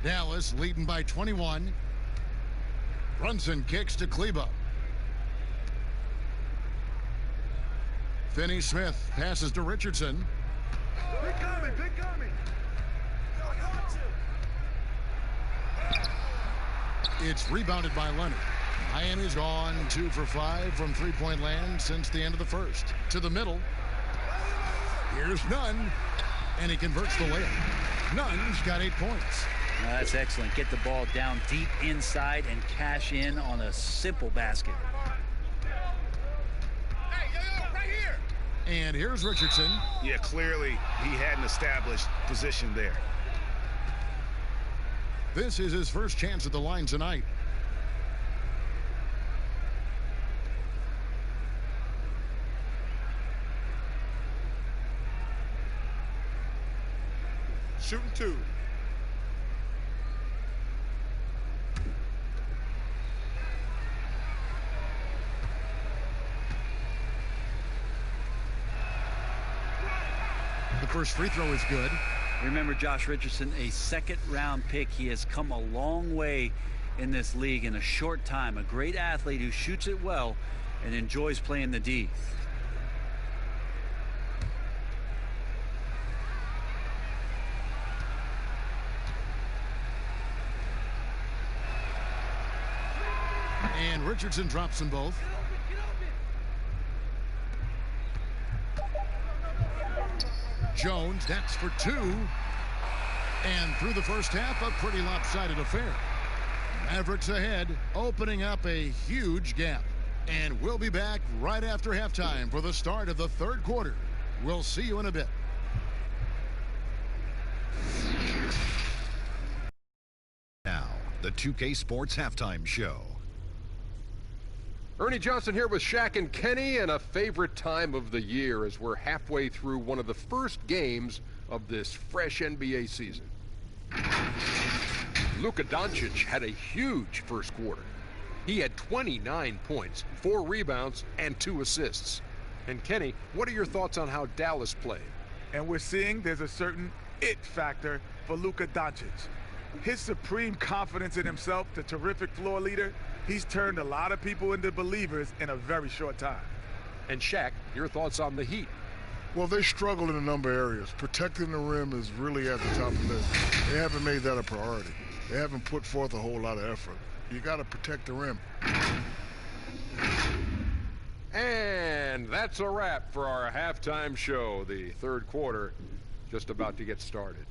Dallas leading by 21. Brunson kicks to Kleba. Finney-Smith passes to Richardson. Big coming, big coming. It's rebounded by Leonard. Miami's gone 2 for 5 from three-point land since the end of the first. To the middle. Here's Nunn. And he converts the layup. Nunn's got 8 points. That's excellent. Get the ball down deep inside and cash in on a simple basket. Hey, yo, right here. And here's Richardson. Yeah, clearly he had an established position there. This is his first chance at the line tonight. Shooting 2. The first free throw is good. Remember, Josh Richardson, a second-round pick. He has come a long way in this league in a short time. A great athlete who shoots it well and enjoys playing the D. And Richardson drops them both. Jones, that's for 2. And through the first half, a pretty lopsided affair. Mavericks ahead, opening up a huge gap. And we'll be back right after halftime for the start of the third quarter. We'll see you in a bit. Now, the 2K Sports Halftime Show. Ernie Johnson here with Shaq and Kenny, and a favorite time of the year as we're halfway through one of the first games of this fresh NBA season. Luka Doncic had a huge first quarter. He had 29 points, 4 rebounds, and 2 assists. And Kenny, what are your thoughts on how Dallas played? And we're seeing there's a certain it factor for Luka Doncic. His supreme confidence in himself, the terrific floor leader, he's turned a lot of people into believers in a very short time. And Shaq, your thoughts on the Heat? Well, they struggled in a number of areas. Protecting the rim is really at the top of the list. They haven't made that a priority. They haven't put forth a whole lot of effort. You got to protect the rim. And that's a wrap for our halftime show. The third quarter just about to get started.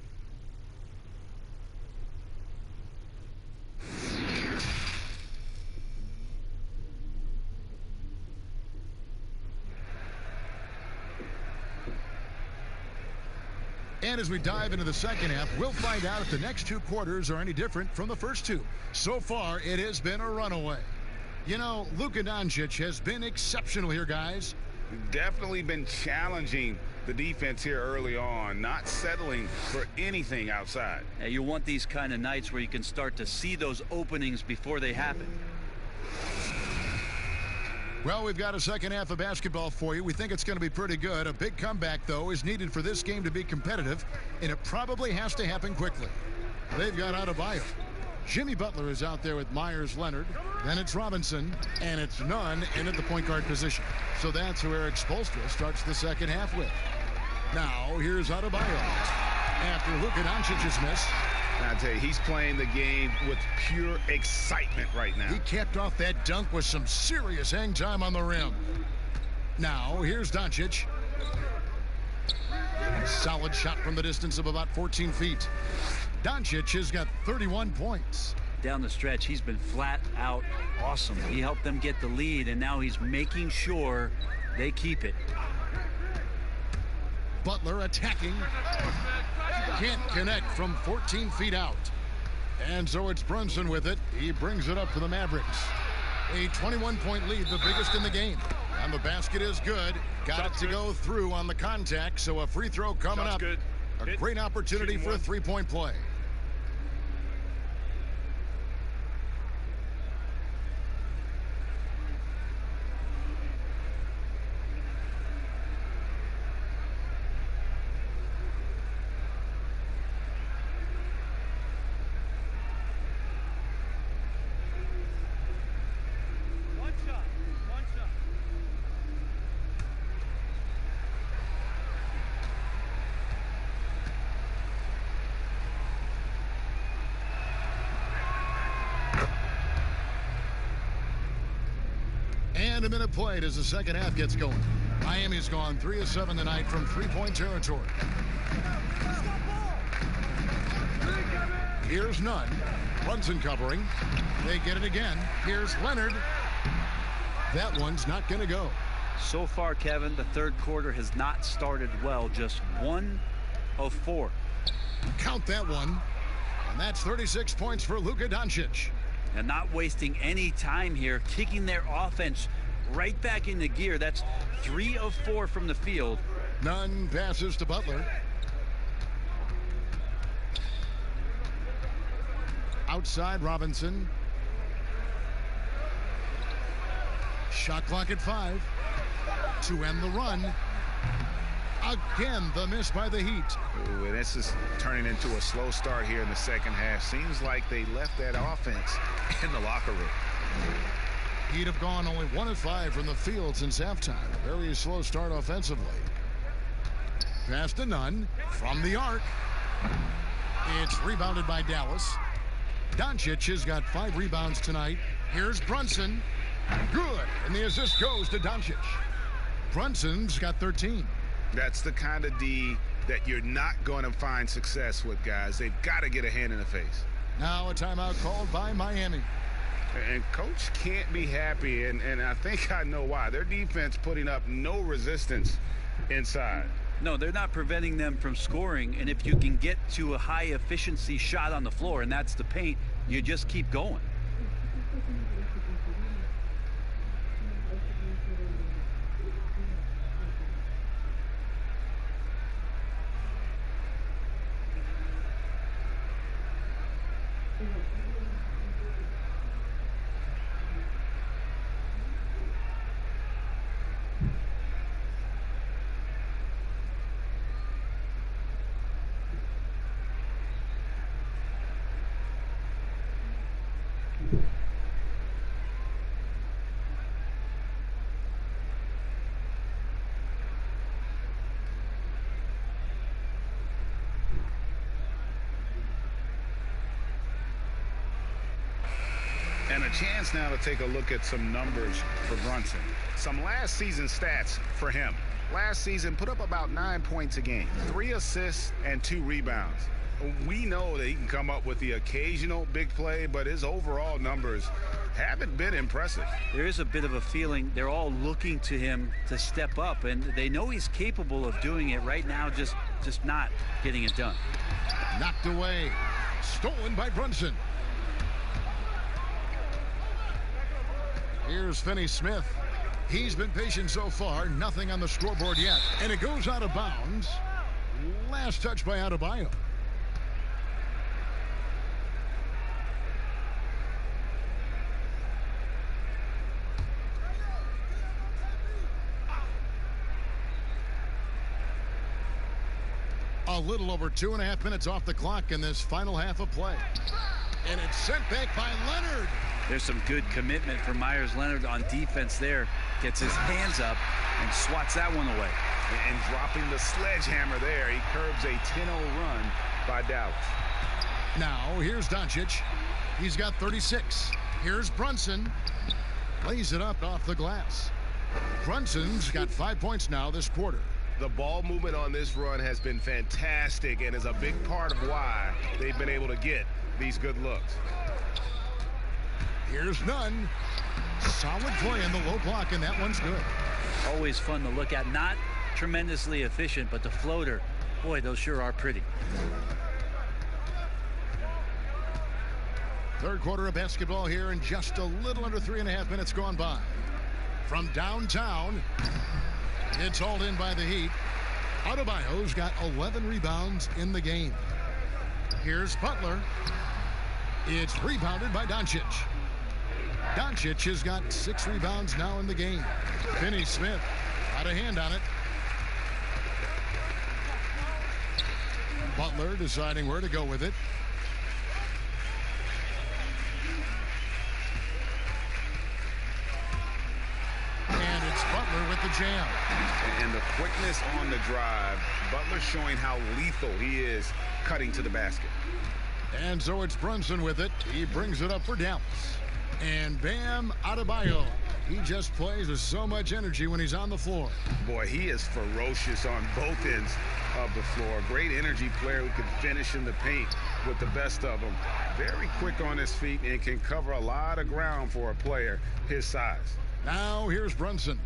And as we dive into the second half, we'll find out if the next 2 quarters are any different from the first 2. So far, it has been a runaway. You know, Luka Doncic has been exceptional here, guys. Definitely been challenging the defense here early on, not settling for anything outside. Yeah, you want these kind of nights where you can start to see those openings before they happen. Well, we've got a second half of basketball for you. We think it's going to be pretty good. A big comeback, though, is needed for this game to be competitive, and it probably has to happen quickly. They've got Adebayo. Jimmy Butler is out there with Myers Leonard. Then it's Robinson, and it's Nunn in at the point guard position. So that's who Eric Spoelstra starts the second half with. Now, here's Adebayo. After Luka Doncic's miss. I tell you, he's playing the game with pure excitement right now. He capped off that dunk with some serious hang time on the rim. Now, here's Doncic. Solid shot from the distance of about 14 feet. Doncic has got 31 points. Down the stretch, he's been flat out awesome. He helped them get the lead, and now he's making sure they keep it. Butler attacking. Can't connect from 14 feet out. And so it's Brunson with it. He brings it up for the Mavericks. A 21-point lead, the biggest in the game. And the basket is good. Got it to go through on the contact, so a free throw coming up. Good. A great opportunity for a three-point play. And a minute played as the second half gets going. Miami's gone 3 of 7 tonight from three-point territory. Here's Nunn. Brunson covering. They get it again. Here's Leonard. That one's not going to go. So far, Kevin, the third quarter has not started well. Just 1 of 4. Count that one. And that's 36 points for Luka Doncic. And not wasting any time here, kicking their offense right back into gear. That's 3 of 4 from the field. Nunn passes to Butler. Outside Robinson. Shot clock at 5 to end the run. Again, the miss by the Heat. Ooh, and this is turning into a slow start here in the second half. Seems like they left that offense in the locker room. Heat have gone only 1 of 5 from the field since halftime. A very slow start offensively. Pass to Nunn from the arc. It's rebounded by Dallas. Doncic has got 5 rebounds tonight. Here's Brunson. Good. And the assist goes to Doncic. Brunson's got 13. That's the kind of D that you're not going to find success with, guys. They've got to get a hand in the face. Now a timeout called by Miami. And coach can't be happy, and I think I know why. Their defense putting up no resistance inside. No, they're not preventing them from scoring, and if you can get to a high efficiency shot on the floor, and that's the paint, you just keep going. And a chance now to take a look at some numbers for Brunson. Some last season stats for him. Last season put up about 9 points a game, 3 assists and 2 rebounds. We know that he can come up with the occasional big play, but his overall numbers haven't been impressive. There is a bit of a feeling they're all looking to him to step up, and they know he's capable of doing it right now. Just just not getting it done. Knocked away. Stolen by Brunson. Here's Finney-Smith. He's been patient so far. Nothing on the scoreboard yet. And it goes out of bounds. Last touch by Adebayo. A little over 2.5 minutes off the clock in this final half of play. And it's sent back by Leonard. There's some good commitment from Myers Leonard on defense there. Gets his hands up and swats that one away. And dropping the sledgehammer there, he curbs a 10-0 run by Dallas. Now, here's Doncic. He's got 36. Here's Brunson. Lays it up off the glass. Brunson's got 5 points now this quarter. The ball movement on this run has been fantastic and is a big part of why they've been able to get these good looks. Here's Nunn. Solid play in the low block, and that one's good. Always fun to look at. Not tremendously efficient, but the floater, boy, those sure are pretty. Third quarter of basketball here, and just a little under 3.5 minutes gone by. From downtown, it's hauled in by the Heat. Adebayo's got 11 rebounds in the game. Here's Butler. It's rebounded by Doncic. Doncic has got 6 rebounds now in the game. Finney-Smith got a hand on it. Butler deciding where to go with it. And it's Butler with the jam. And the quickness on the drive, Butler showing how lethal he is cutting to the basket. And so it's Brunson with it. He brings it up for Dallas. And Bam Adebayo. He just plays with so much energy when he's on the floor. Boy, he is ferocious on both ends of the floor. Great energy player who can finish in the paint with the best of them. Very quick on his feet and can cover a lot of ground for a player his size. Now here's Brunson.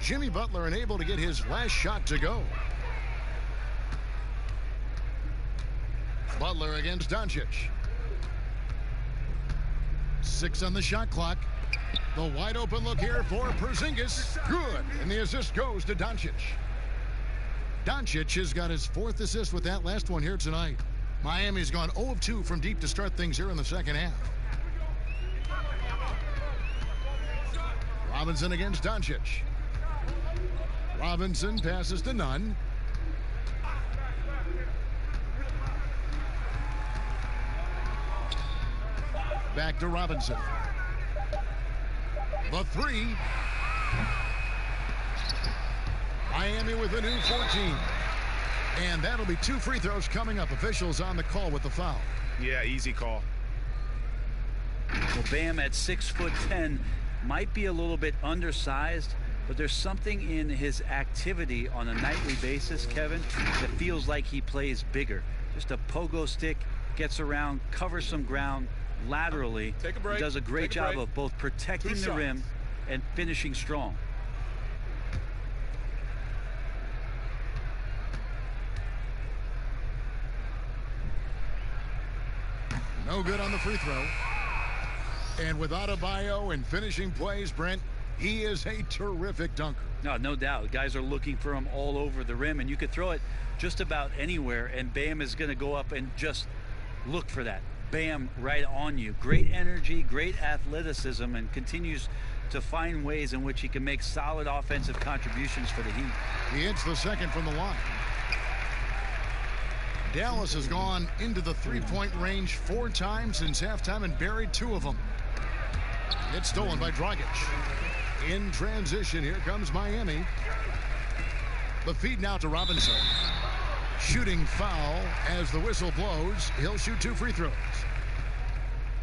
Jimmy Butler unable to get his last shot to go. Butler against Doncic. 6 on the shot clock. The wide open look here for Porzingis. Good. And the assist goes to Doncic. Doncic has got his 4th assist with that last one here tonight. Miami's gone 0 of 2 from deep to start things here in the second half. Robinson against Doncic. Robinson passes to Nunn. Back to Robinson. The 3. Miami with a new 14. And that'll be 2 free throws coming up. Officials on the call with the foul. Yeah, easy call. Well, Bam at 6'10" might be a little bit undersized, but there's something in his activity on a nightly basis, Kevin, that feels like he plays bigger. Just a pogo stick, gets around, covers some ground laterally. Take a break. He does a great job of both protecting the rim and finishing strong. No good on the free throw. And with Adebayo and finishing plays, Brent, he is a terrific dunker. No doubt. Guys are looking for him all over the rim, and you could throw it just about anywhere, and Bam is going to go up and just look for that. Bam right on you. Great energy, great athleticism, and continues to find ways in which he can make solid offensive contributions for the Heat. He hits the second from the line. Dallas has gone into the three-point range 4 times since halftime and buried 2 of them. It's stolen by Dragic. In transition, here comes Miami. The feed now to Robinson. Shooting foul as the whistle blows. He'll shoot 2 free throws.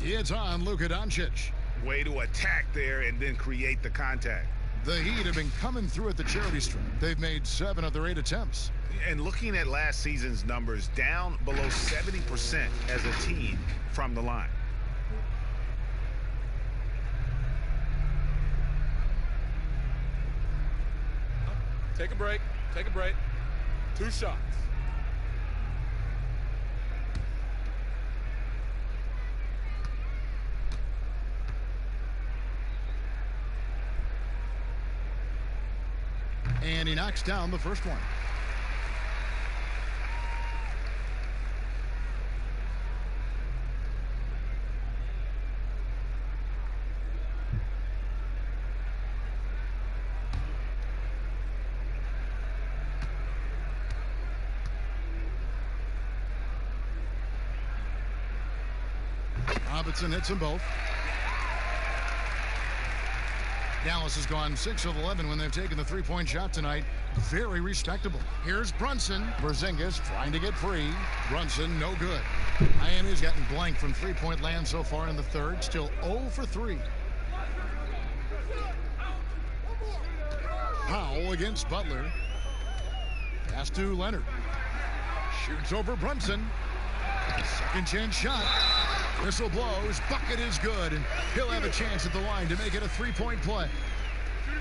It's on Luka Doncic. Way to attack there and then create the contact. The Heat have been coming through at the charity stripe. They've made 7 of their 8 attempts. And looking at last season's numbers, down below 70% as a team from the line. Take a break. Take a break. 2 shots. And he knocks down the first one. Robinson hits them both. Dallas has gone 6 of 11 when they've taken the three-point shot tonight. Very respectable. Here's Brunson. Porzingis trying to get free. Brunson, no good. Miami's gotten blank from three-point land so far in the third. Still 0 for 3. Powell against Butler. Pass to Leonard. Shoots over Brunson. Second chance shot. Whistle blows. Bucket is good. And he'll have a chance at the line to make it a three-point play.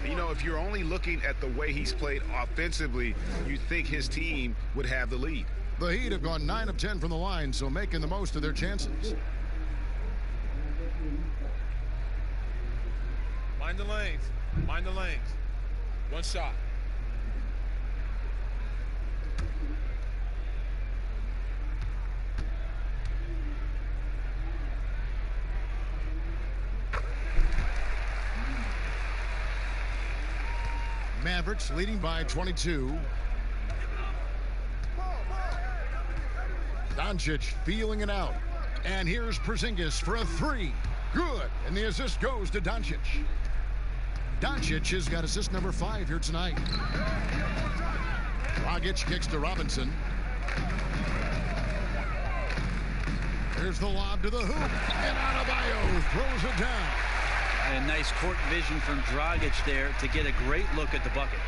You know, if you're only looking at the way he's played offensively, you think his team would have the lead. The Heat have gone 9 of 10 from the line, so making the most of their chances. Mind the lanes. Mind the lanes. One shot. Mavericks leading by 22. Doncic feeling it out. And here's Porzingis for a three. Good. And the assist goes to Doncic. Doncic has got assist number 5 here tonight. Dragic kicks to Robinson. Here's the lob to the hoop. And Adebayo throws it down. And nice court vision from Dragic there to get a great look at the bucket.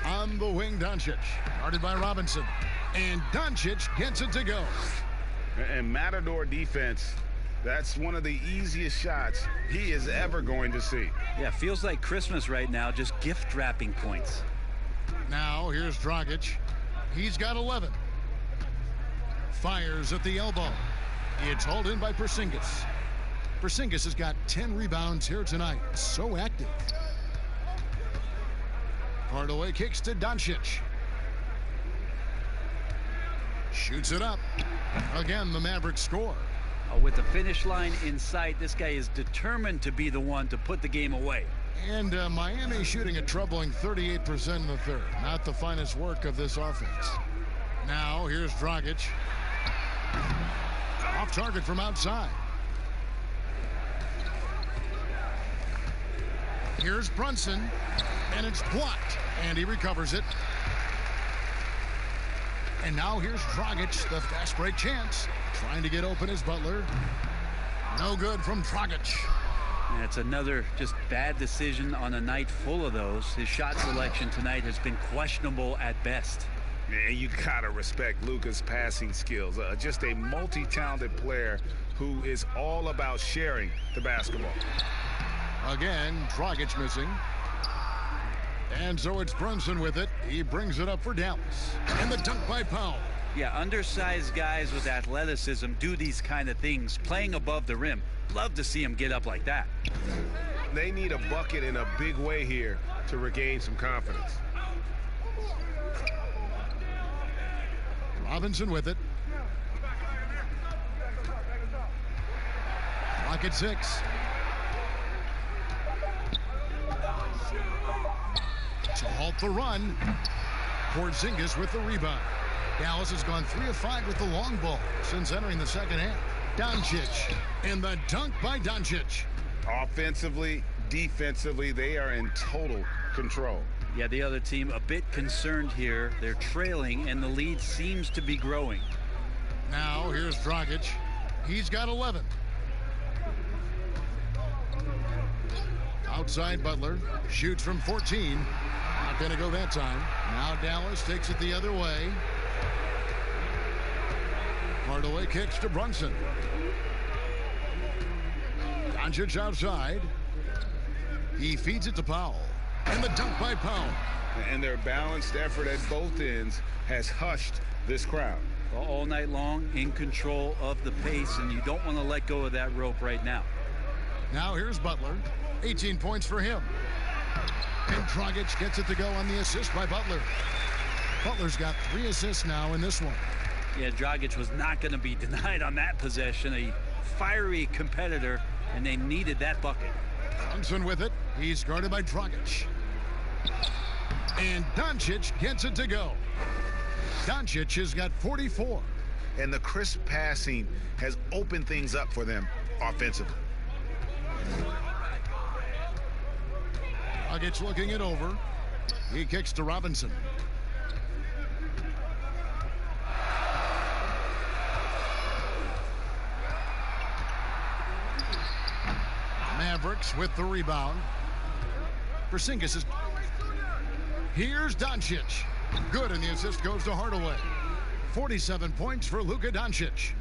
On the wing, Doncic. Guarded by Robinson. And Doncic gets it to go. And Matador defense, that's one of the easiest shots he is ever going to see. Yeah, feels like Christmas right now, just gift wrapping points. Now here's Dragic. He's got 11. Fires at the elbow. It's hauled in by Porzingis. Porzingis has got 10 rebounds here tonight. So active. Hardaway kicks to Doncic. Shoots it up. Again, the Mavericks score. With the finish line in sight, this guy is determined to be the one to put the game away. And Miami shooting a troubling 38% in the third. Not the finest work of this offense. Now here's Dragic. Off target from outside. Here's Brunson, and it's blocked, and he recovers it. And now here's Dragic, the fast break chance. Trying to get open is Butler. No good from Dragic. And it's another just bad decision on a night full of those. His shot selection tonight has been questionable at best. And you gotta respect Luka's passing skills. Just a multi-talented player who is all about sharing the basketball. Again, Dragic missing. And so it's Brunson with it. He brings it up for Dallas. And the dunk by Powell. Yeah, undersized guys with athleticism do these kind of things, playing above the rim. Love to see him get up like that. They need a bucket in a big way here to regain some confidence. Robinson with it. Clock at 6. To halt the run. Porzingis with the rebound. Dallas has gone 3 of 5 with the long ball since entering the second half. Doncic. And the dunk by Doncic. Offensively, defensively, they are in total control. Yeah, the other team a bit concerned here. They're trailing, and the lead seems to be growing. Now here's Dragic. He's got 11. Outside Butler. Shoots from 14. Not going to go that time. Now Dallas takes it the other way. Hardaway kicks to Brunson. Doncic outside. He feeds it to Powell. And the dunk by Powell. And their balanced effort at both ends has hushed this crowd. Well, all night long, in control of the pace, and you don't want to let go of that rope right now. Now here's Butler. 18 points for him. And Dragic gets it to go on the assist by Butler. Butler's got 3 assists now in this one. Yeah, Dragic was not going to be denied on that possession. A fiery competitor, and they needed that bucket. Thompson with it. He's guarded by Dragic. And Doncic gets it to go. Doncic has got 44. And the crisp passing has opened things up for them offensively. Dragic looking it over. He kicks to Robinson. Mavericks with the rebound. Porzingis is... Here's Doncic. Good, and the assist goes to Hardaway. 47 points for Luka Doncic.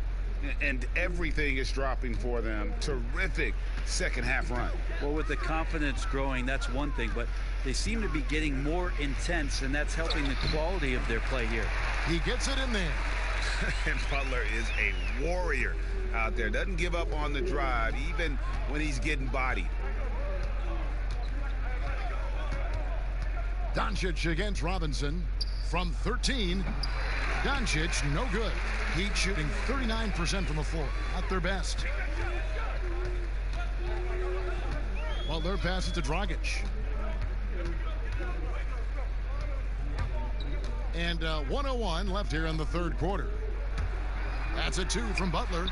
And everything is dropping for them. Terrific second half run. Well, with the confidence growing, that's one thing, but they seem to be getting more intense, and that's helping the quality of their play here. He gets it in there. And Butler is a warrior out there. Doesn't give up on the drive, even when he's getting bodied. Doncic against Robinson from 13. Doncic, no good. Heat shooting 39% from the floor. Not their best. Butler passes to Dragic. And 1:01 left here in the third quarter. That's a 2 from Butler.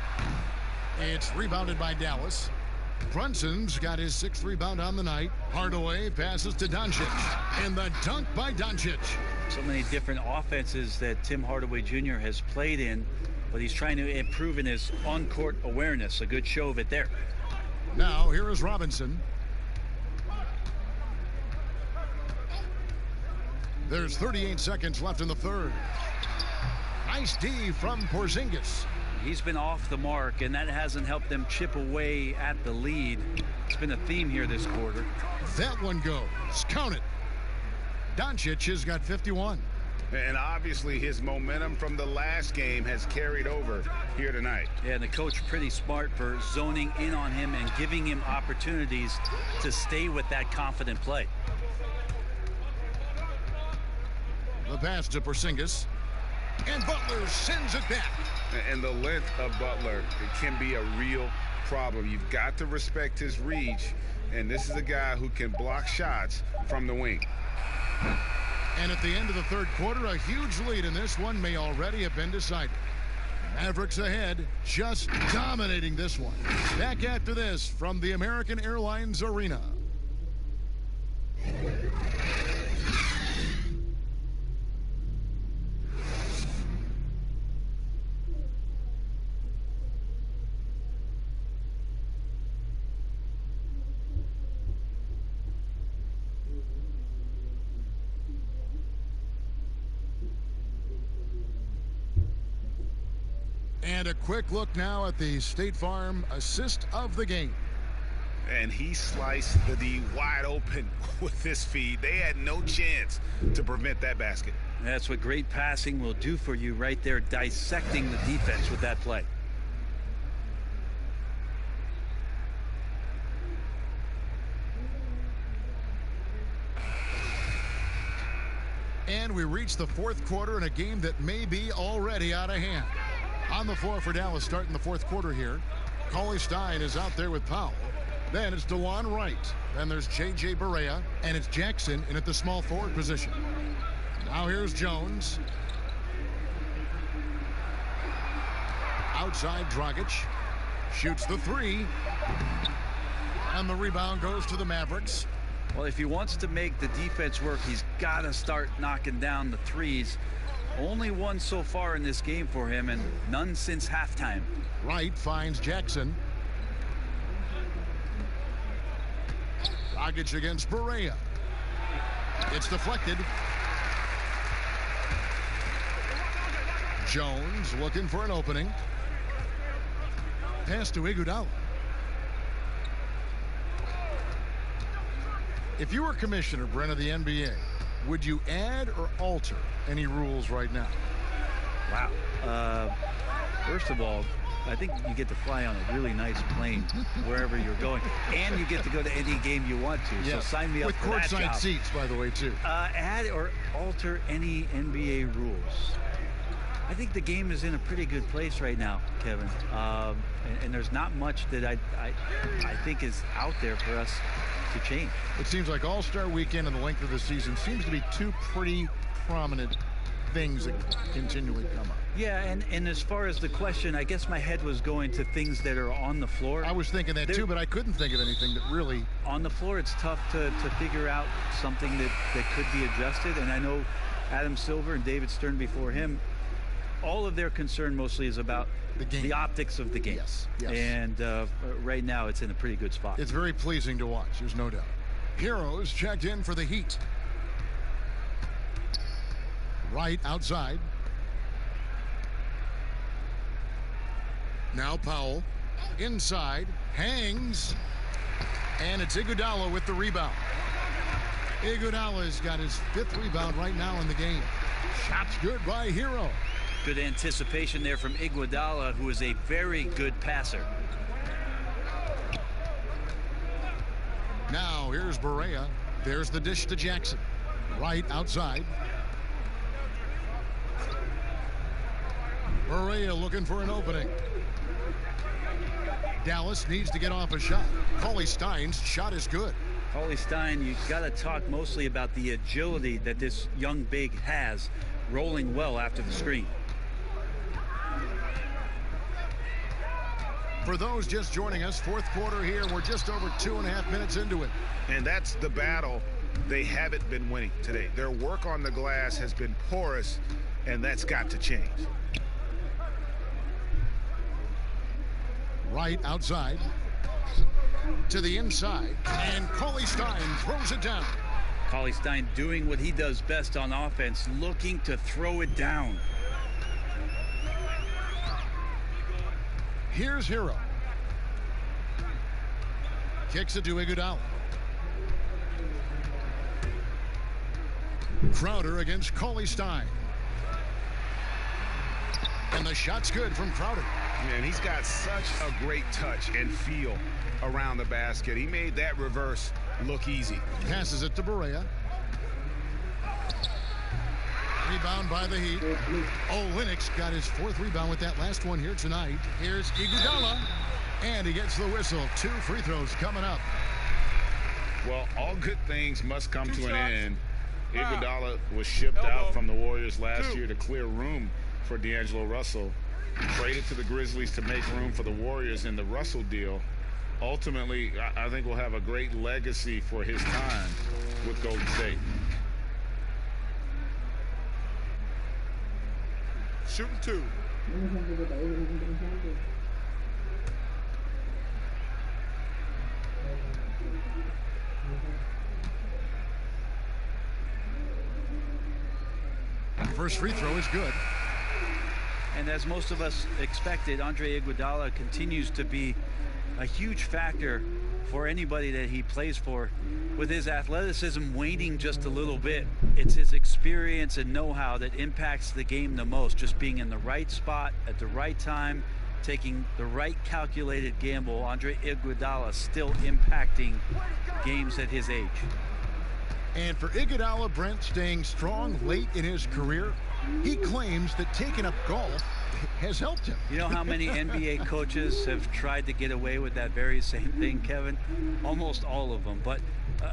It's rebounded by Dallas. Brunson's got his 6th rebound on the night. Hardaway passes to Doncic. And the dunk by Doncic. So many different offenses that Tim Hardaway Jr. has played in, but he's trying to improve in his on-court awareness. A good show of it there. Now, here is Robinson. There's 38 seconds left in the third. Nice D from Porzingis. He's been off the mark, and that hasn't helped them chip away at the lead. It's been a theme here this quarter. That one goes. Count it. Doncic has got 51. And obviously his momentum from the last game has carried over here tonight. Yeah, and the coach pretty smart for zoning in on him and giving him opportunities to stay with that confident play. The pass to Porzingis. And Butler sends it back. And the length of Butler, it can be a real problem. You've got to respect his reach. And this is a guy who can block shots from the wing. And at the end of the third quarter, a huge lead in this one may already have been decided. Mavericks ahead, just dominating this one. Back after this from the American Airlines Arena. And a quick look now at the State Farm assist of the game. And he sliced the D wide open with this feed. They had no chance to prevent that basket. That's what great passing will do for you right there, dissecting the defense with that play. And we reach the fourth quarter in a game that may be already out of hand. On the floor for Dallas starting the fourth quarter here. Cauley-Stein is out there with Powell. Then it's DeJuan Wright. Then there's J.J. Barea. And it's Jackson in at the small forward position. Now here's Jones. Outside Dragic. Shoots the 3. And the rebound goes to the Mavericks. Well, if he wants to make the defense work, he's got to start knocking down the threes. Only one so far in this game for him, and none since halftime. Wright finds Jackson. Dragic against Barea. It's deflected. Jones looking for an opening. Pass to Iguodala. If you were commissioner, Brent, of the NBA, would you add or alter any rules right now? Wow. First of all, I think you get to fly on a really nice plane wherever you're going, and you get to go to any game you want to. Yes. So sign me up for that job. With courtside seats, by the way, too. Add or alter any NBA rules. I think the game is in a pretty good place right now, Kevin. And there's not much that I think is out there for us to change. It seems like All-Star Weekend and the length of the season seems to be two pretty prominent things that continually come up. Yeah, and as far as the question, I guess my head was going to things that are on the floor. I was thinking that too, but I couldn't think of anything that really... On the floor, it's tough to figure out something that could be adjusted. And I know Adam Silver and David Stern before him, all of their concern mostly is about the optics of the game. Yes. And right now, it's in a pretty good spot. It's very pleasing to watch, there's no doubt. Heroes checked in for the Heat. Right outside. Now Powell. Inside. Hangs. And it's Iguodala with the rebound. Iguodala's got his 5th rebound right now in the game. Shots good by Hero. Good anticipation there from Iguodala, who is a very good passer. Now here's Barea. There's the dish to Jackson. Right outside. Barea looking for an opening. Dallas needs to get off a shot. Cauley-Stein's shot is good. Cauley-Stein, you've got to talk mostly about the agility that this young big has, rolling well after the screen. For those just joining us, 4th quarter here. We're just over 2.5 minutes into it. And that's the battle they haven't been winning today. Their work on the glass has been porous, and that's got to change. Right outside. To the inside. And Cauley-Stein throws it down. Cauley-Stein doing what he does best on offense, looking to throw it down. Here's Hero. Kicks it to Iguodala. Crowder against Cauley-Stein. And the shot's good from Crowder. And he's got such a great touch and feel around the basket. He made that reverse look easy. Passes it to Barea. Rebound by the Heat. Olynyk got his 4th rebound with that last one here tonight. Here's Iguodala. And he gets the whistle. 2 free throws coming up. Well, all good things must come to an end. Iguodala was shipped out from the Warriors last year to clear room for D'Angelo Russell. Traded to the Grizzlies to make room for the Warriors in the Russell deal. Ultimately, I think we'll have a great legacy for his time with Golden State. Shooting 2. First free throw is good. And as most of us expected, Andre Iguodala continues to be a huge factor for anybody that he plays for. With his athleticism waning just a little bit, it's his experience and know-how that impacts the game the most. Just being in the right spot at the right time, taking the right calculated gamble. Andre Iguodala still impacting games at his age. And for Iguodala, Brent, staying strong late in his career, he claims that taking up golf has helped him. You know how many NBA coaches have tried to get away with that very same thing, Kevin? Almost all of them. But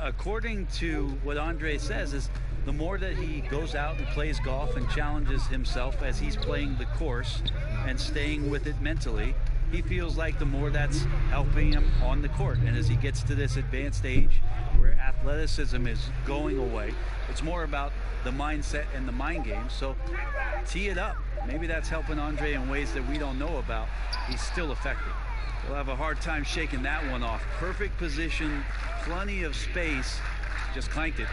according to what Andre says, is the more that he goes out and plays golf and challenges himself as he's playing the course and staying with it mentally, he feels like the more that's helping him on the court. And as he gets to this advanced age where athleticism is going away, it's more about the mindset and the mind game. So tee it up. Maybe that's helping Andre in ways that we don't know about. He's still effective. We'll have a hard time shaking that one off. Perfect position, plenty of space, just clanked it.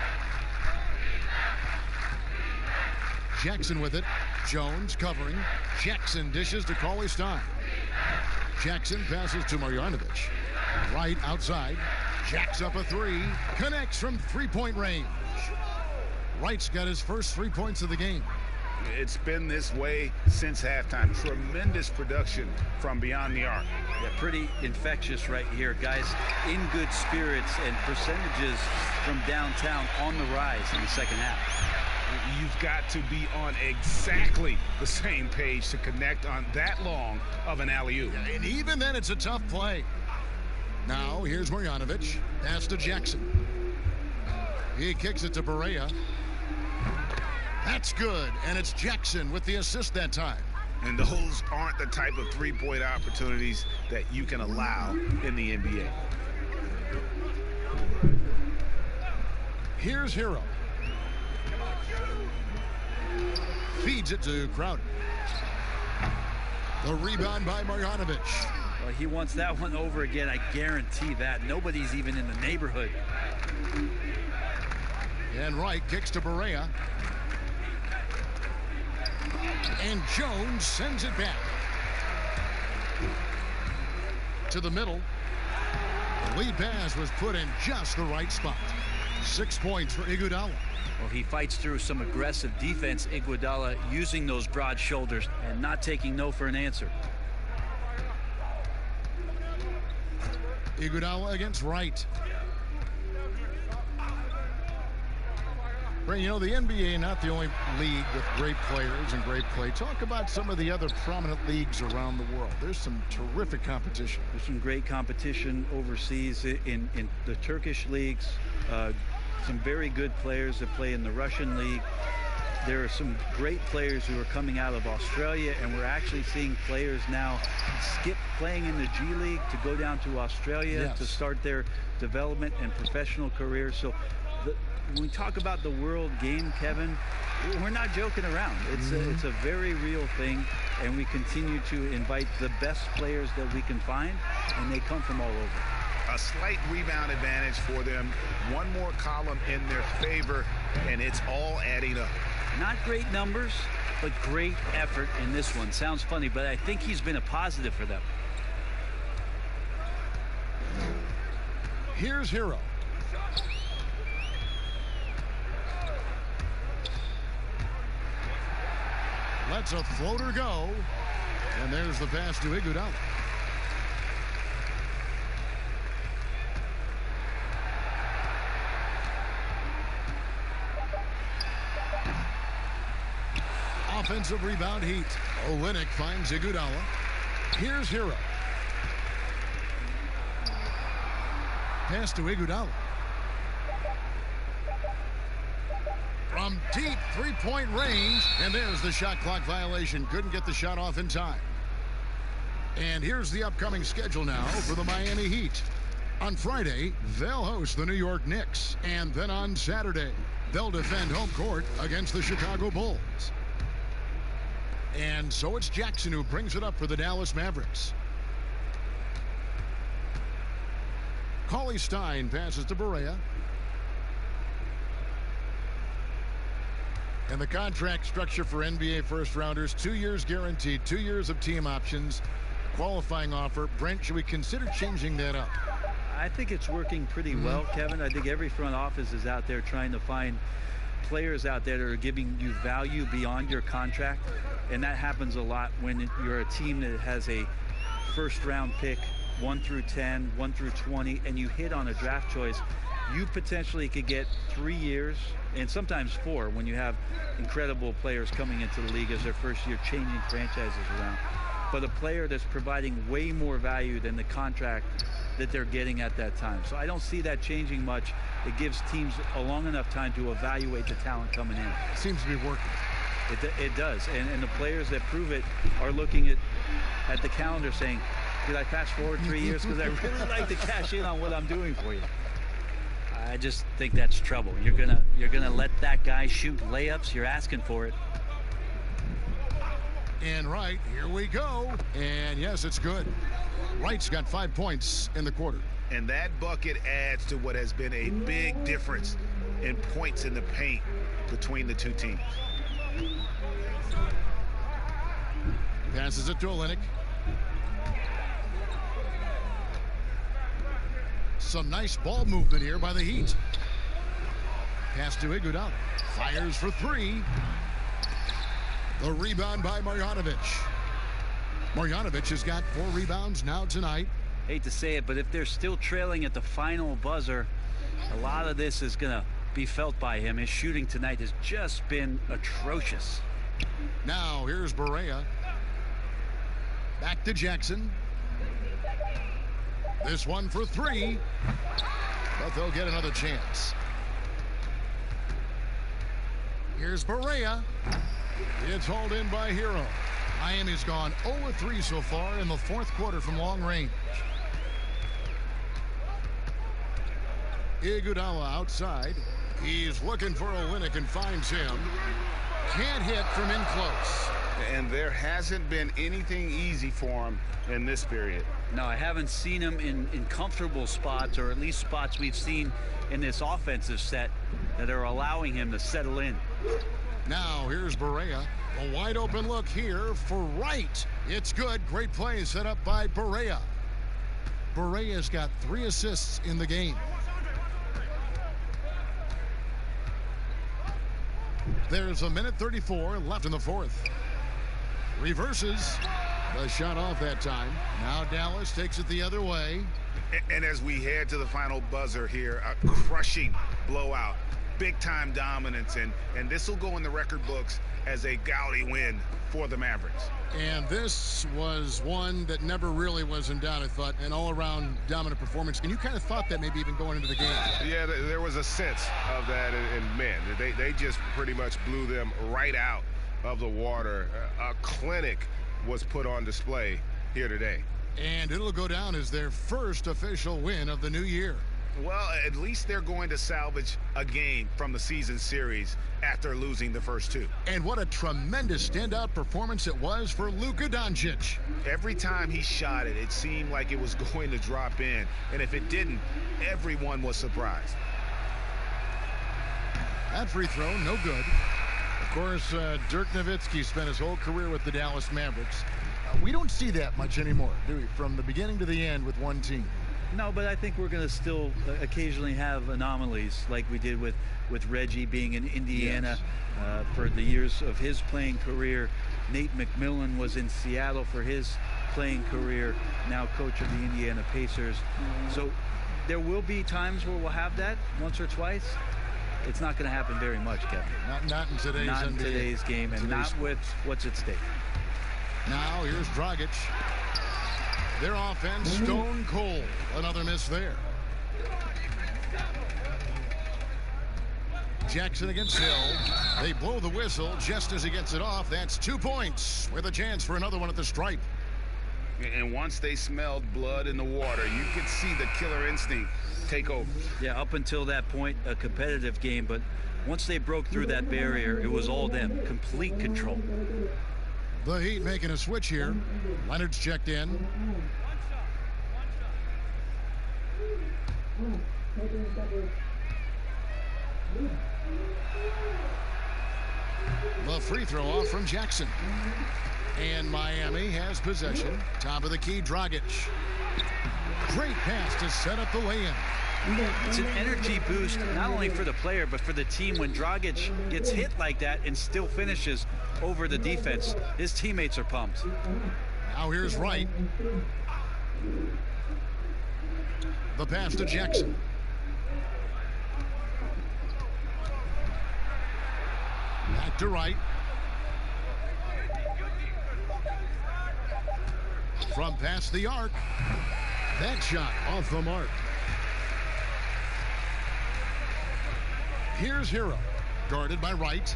Jackson with it. Jones covering. Jackson dishes to Cauley-Stein. Jackson passes to Marjanovic. Right outside. Jacks up a 3. Connects from 3-point range. Wright's got his first 3 points of the game. It's been this way since halftime. Tremendous production from beyond the arc. Yeah, pretty infectious right here. Guys in good spirits, and percentages from downtown on the rise in the second half. You've got to be on exactly the same page to connect on that long of an alley-oop. Yeah, and even then, it's a tough play. Now, here's Marjanovic. Pass to Jackson. He kicks it to Barea. That's good, and it's Jackson with the assist that time. And those aren't the type of three-point opportunities that you can allow in the NBA. Here's Hero. Feeds it to Crowder. The rebound by Marjanovic. Well, he wants that one over again. I guarantee that. Nobody's even in the neighborhood. And Wright kicks to Barea. And Jones sends it back to the middle. The lead pass was put in just the right spot. 6 points for Iguodala. Well, he fights through some aggressive defense, Iguodala, using those broad shoulders and not taking no for an answer. Iguodala against Wright. You know, the NBA not the only league with great players and great play. Talk about some of the other prominent leagues around the world. There's some terrific competition. There's some great competition overseas in the Turkish leagues. Some very good players that play in the Russian league. There are some great players who are coming out of Australia, and we're actually seeing players now skip playing in the G League to go down to Australia to start their development and professional careers. So when we talk about the world game, Kevin, we're not joking around. It's a very real thing, and we continue to invite the best players that we can find, and they come from all over. A slight rebound advantage for them. One more column in their favor, and it's all adding up. Not great numbers, but great effort in this one. Sounds funny, but I think he's been a positive for them. Here's Hero. Lets a floater go. And there's the pass to Iguodala. Offensive rebound Heat. Olynyk finds Iguodala. Here's Hero. Pass to Iguodala. From deep three-point range, and there's the shot clock violation. Couldn't get the shot off in time. And here's the upcoming schedule now for the Miami Heat. On Friday, they'll host the New York Knicks. And then on Saturday, they'll defend home court against the Chicago Bulls. And so it's Jackson who brings it up for the Dallas Mavericks. Cauley Stein passes to Barea. And the contract structure for NBA first-rounders, 2 years guaranteed, 2 years of team options, qualifying offer. Brent, should we consider changing that up? I think it's working pretty well, Kevin. I think every front office is out there trying to find players out there that are giving you value beyond your contract. And that happens a lot when you're a team that has a first-round pick, 1 through 10, 1 through 20, and you hit on a draft choice. You potentially could get 3 years and sometimes 4 when you have incredible players coming into the league as their first year, changing franchises around. But a player that's providing way more value than the contract that they're getting at that time. So I don't see that changing much. It gives teams a long enough time to evaluate the talent coming in. Seems to be working. It does. And the players that prove it are looking at the calendar saying, could I fast forward 3 years? Because I really like to cash in on what I'm doing for you. I just think that's trouble. You're gonna let that guy shoot layups. You're asking for it. And Wright, here we go. And yes, it's good. Wright's got 5 points in the quarter. And that bucket adds to what has been a big difference in points in the paint between the two teams. Passes it to Olynyk. Some nice ball movement here by the Heat. Pass to Iguodala. Fires for 3. The rebound by Marjanovic. Marjanovic has got 4 rebounds now tonight. Hate to say it, but if they're still trailing at the final buzzer, a lot of this is going to be felt by him. His shooting tonight has just been atrocious. Now here's Barea. Back to Jackson. This one for 3. But they'll get another chance. Here's Barea. It's hauled in by Hero. Miami's gone 0-3 so far in the 4th quarter from long range. Iguodala outside. He's looking for Olynyk and finds him. Can't hit from in close. And there hasn't been anything easy for him in this period. No, I haven't seen him in comfortable spots, or at least spots we've seen in this offensive set that are allowing him to settle in. Now here's Barea. A wide open look here for Wright. It's good. Great play set up by Barea. Barea's got 3 assists in the game. There's 1:34 left in the 4th. Reverses. The shot off that time. Now Dallas takes it the other way. And as we head to the final buzzer here, a crushing blowout. Big-time dominance, and this will go in the record books as a gaudy win for the Mavericks. And this was one that never really was in doubt, I thought, an all-around dominant performance. And you kind of thought that maybe even going into the game. Yeah, there was a sense of that, and man, they just pretty much blew them right out of the water. A clinic was put on display here today. And it'll go down as their first official win of the new year. Well, at least they're going to salvage a game from the season series after losing the first 2. And what a tremendous standout performance it was for Luka Doncic. Every time he shot it, it seemed like it was going to drop in. And if it didn't, everyone was surprised. That free throw, no good. Of course, Dirk Nowitzki spent his whole career with the Dallas Mavericks. We don't see that much anymore, do we? From the beginning to the end with one team. No, but I think we're going to still occasionally have anomalies like we did with Reggie being in Indiana for the years of his playing career. Nate McMillan was in Seattle for his playing career, now coach of the Indiana Pacers. So there will be times where we'll have that once or twice. It's not going to happen very much, Kevin. Not in today's Not in NBA. today's game, and not with what's at stake. Now here's Dragic. Their offense stone cold. Another miss there. Jackson against Hill. They blow the whistle just as he gets it off. That's 2 points with a chance for another one at the stripe. And once they smelled blood in the water, you could see the killer instinct take over. Yeah, up until that point, a competitive game, but once they broke through that barrier, it was all them. Complete control. The Heat making a switch here. Leonard's checked in. The free throw off from Jackson. And Miami has possession. Top of the key, Dragic. Great pass to set up the lay-in. It's an energy boost, not only for the player, but for the team when Dragic gets hit like that and still finishes over the defense. His teammates are pumped. Now here's Wright. The pass to Jackson. Back to Wright. From past the arc. That shot off the mark. Here's Hero. Guarded by Wright.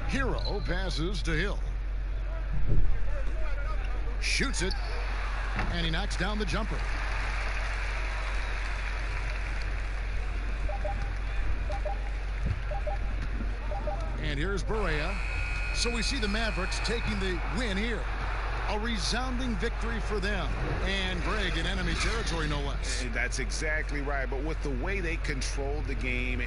Hero passes to Hill. Shoots it. And he knocks down the jumper. And here's Barea. So we see the Mavericks taking the win here. A resounding victory for them. And Greg in enemy territory, no less. That's exactly right. But with the way they controlled the game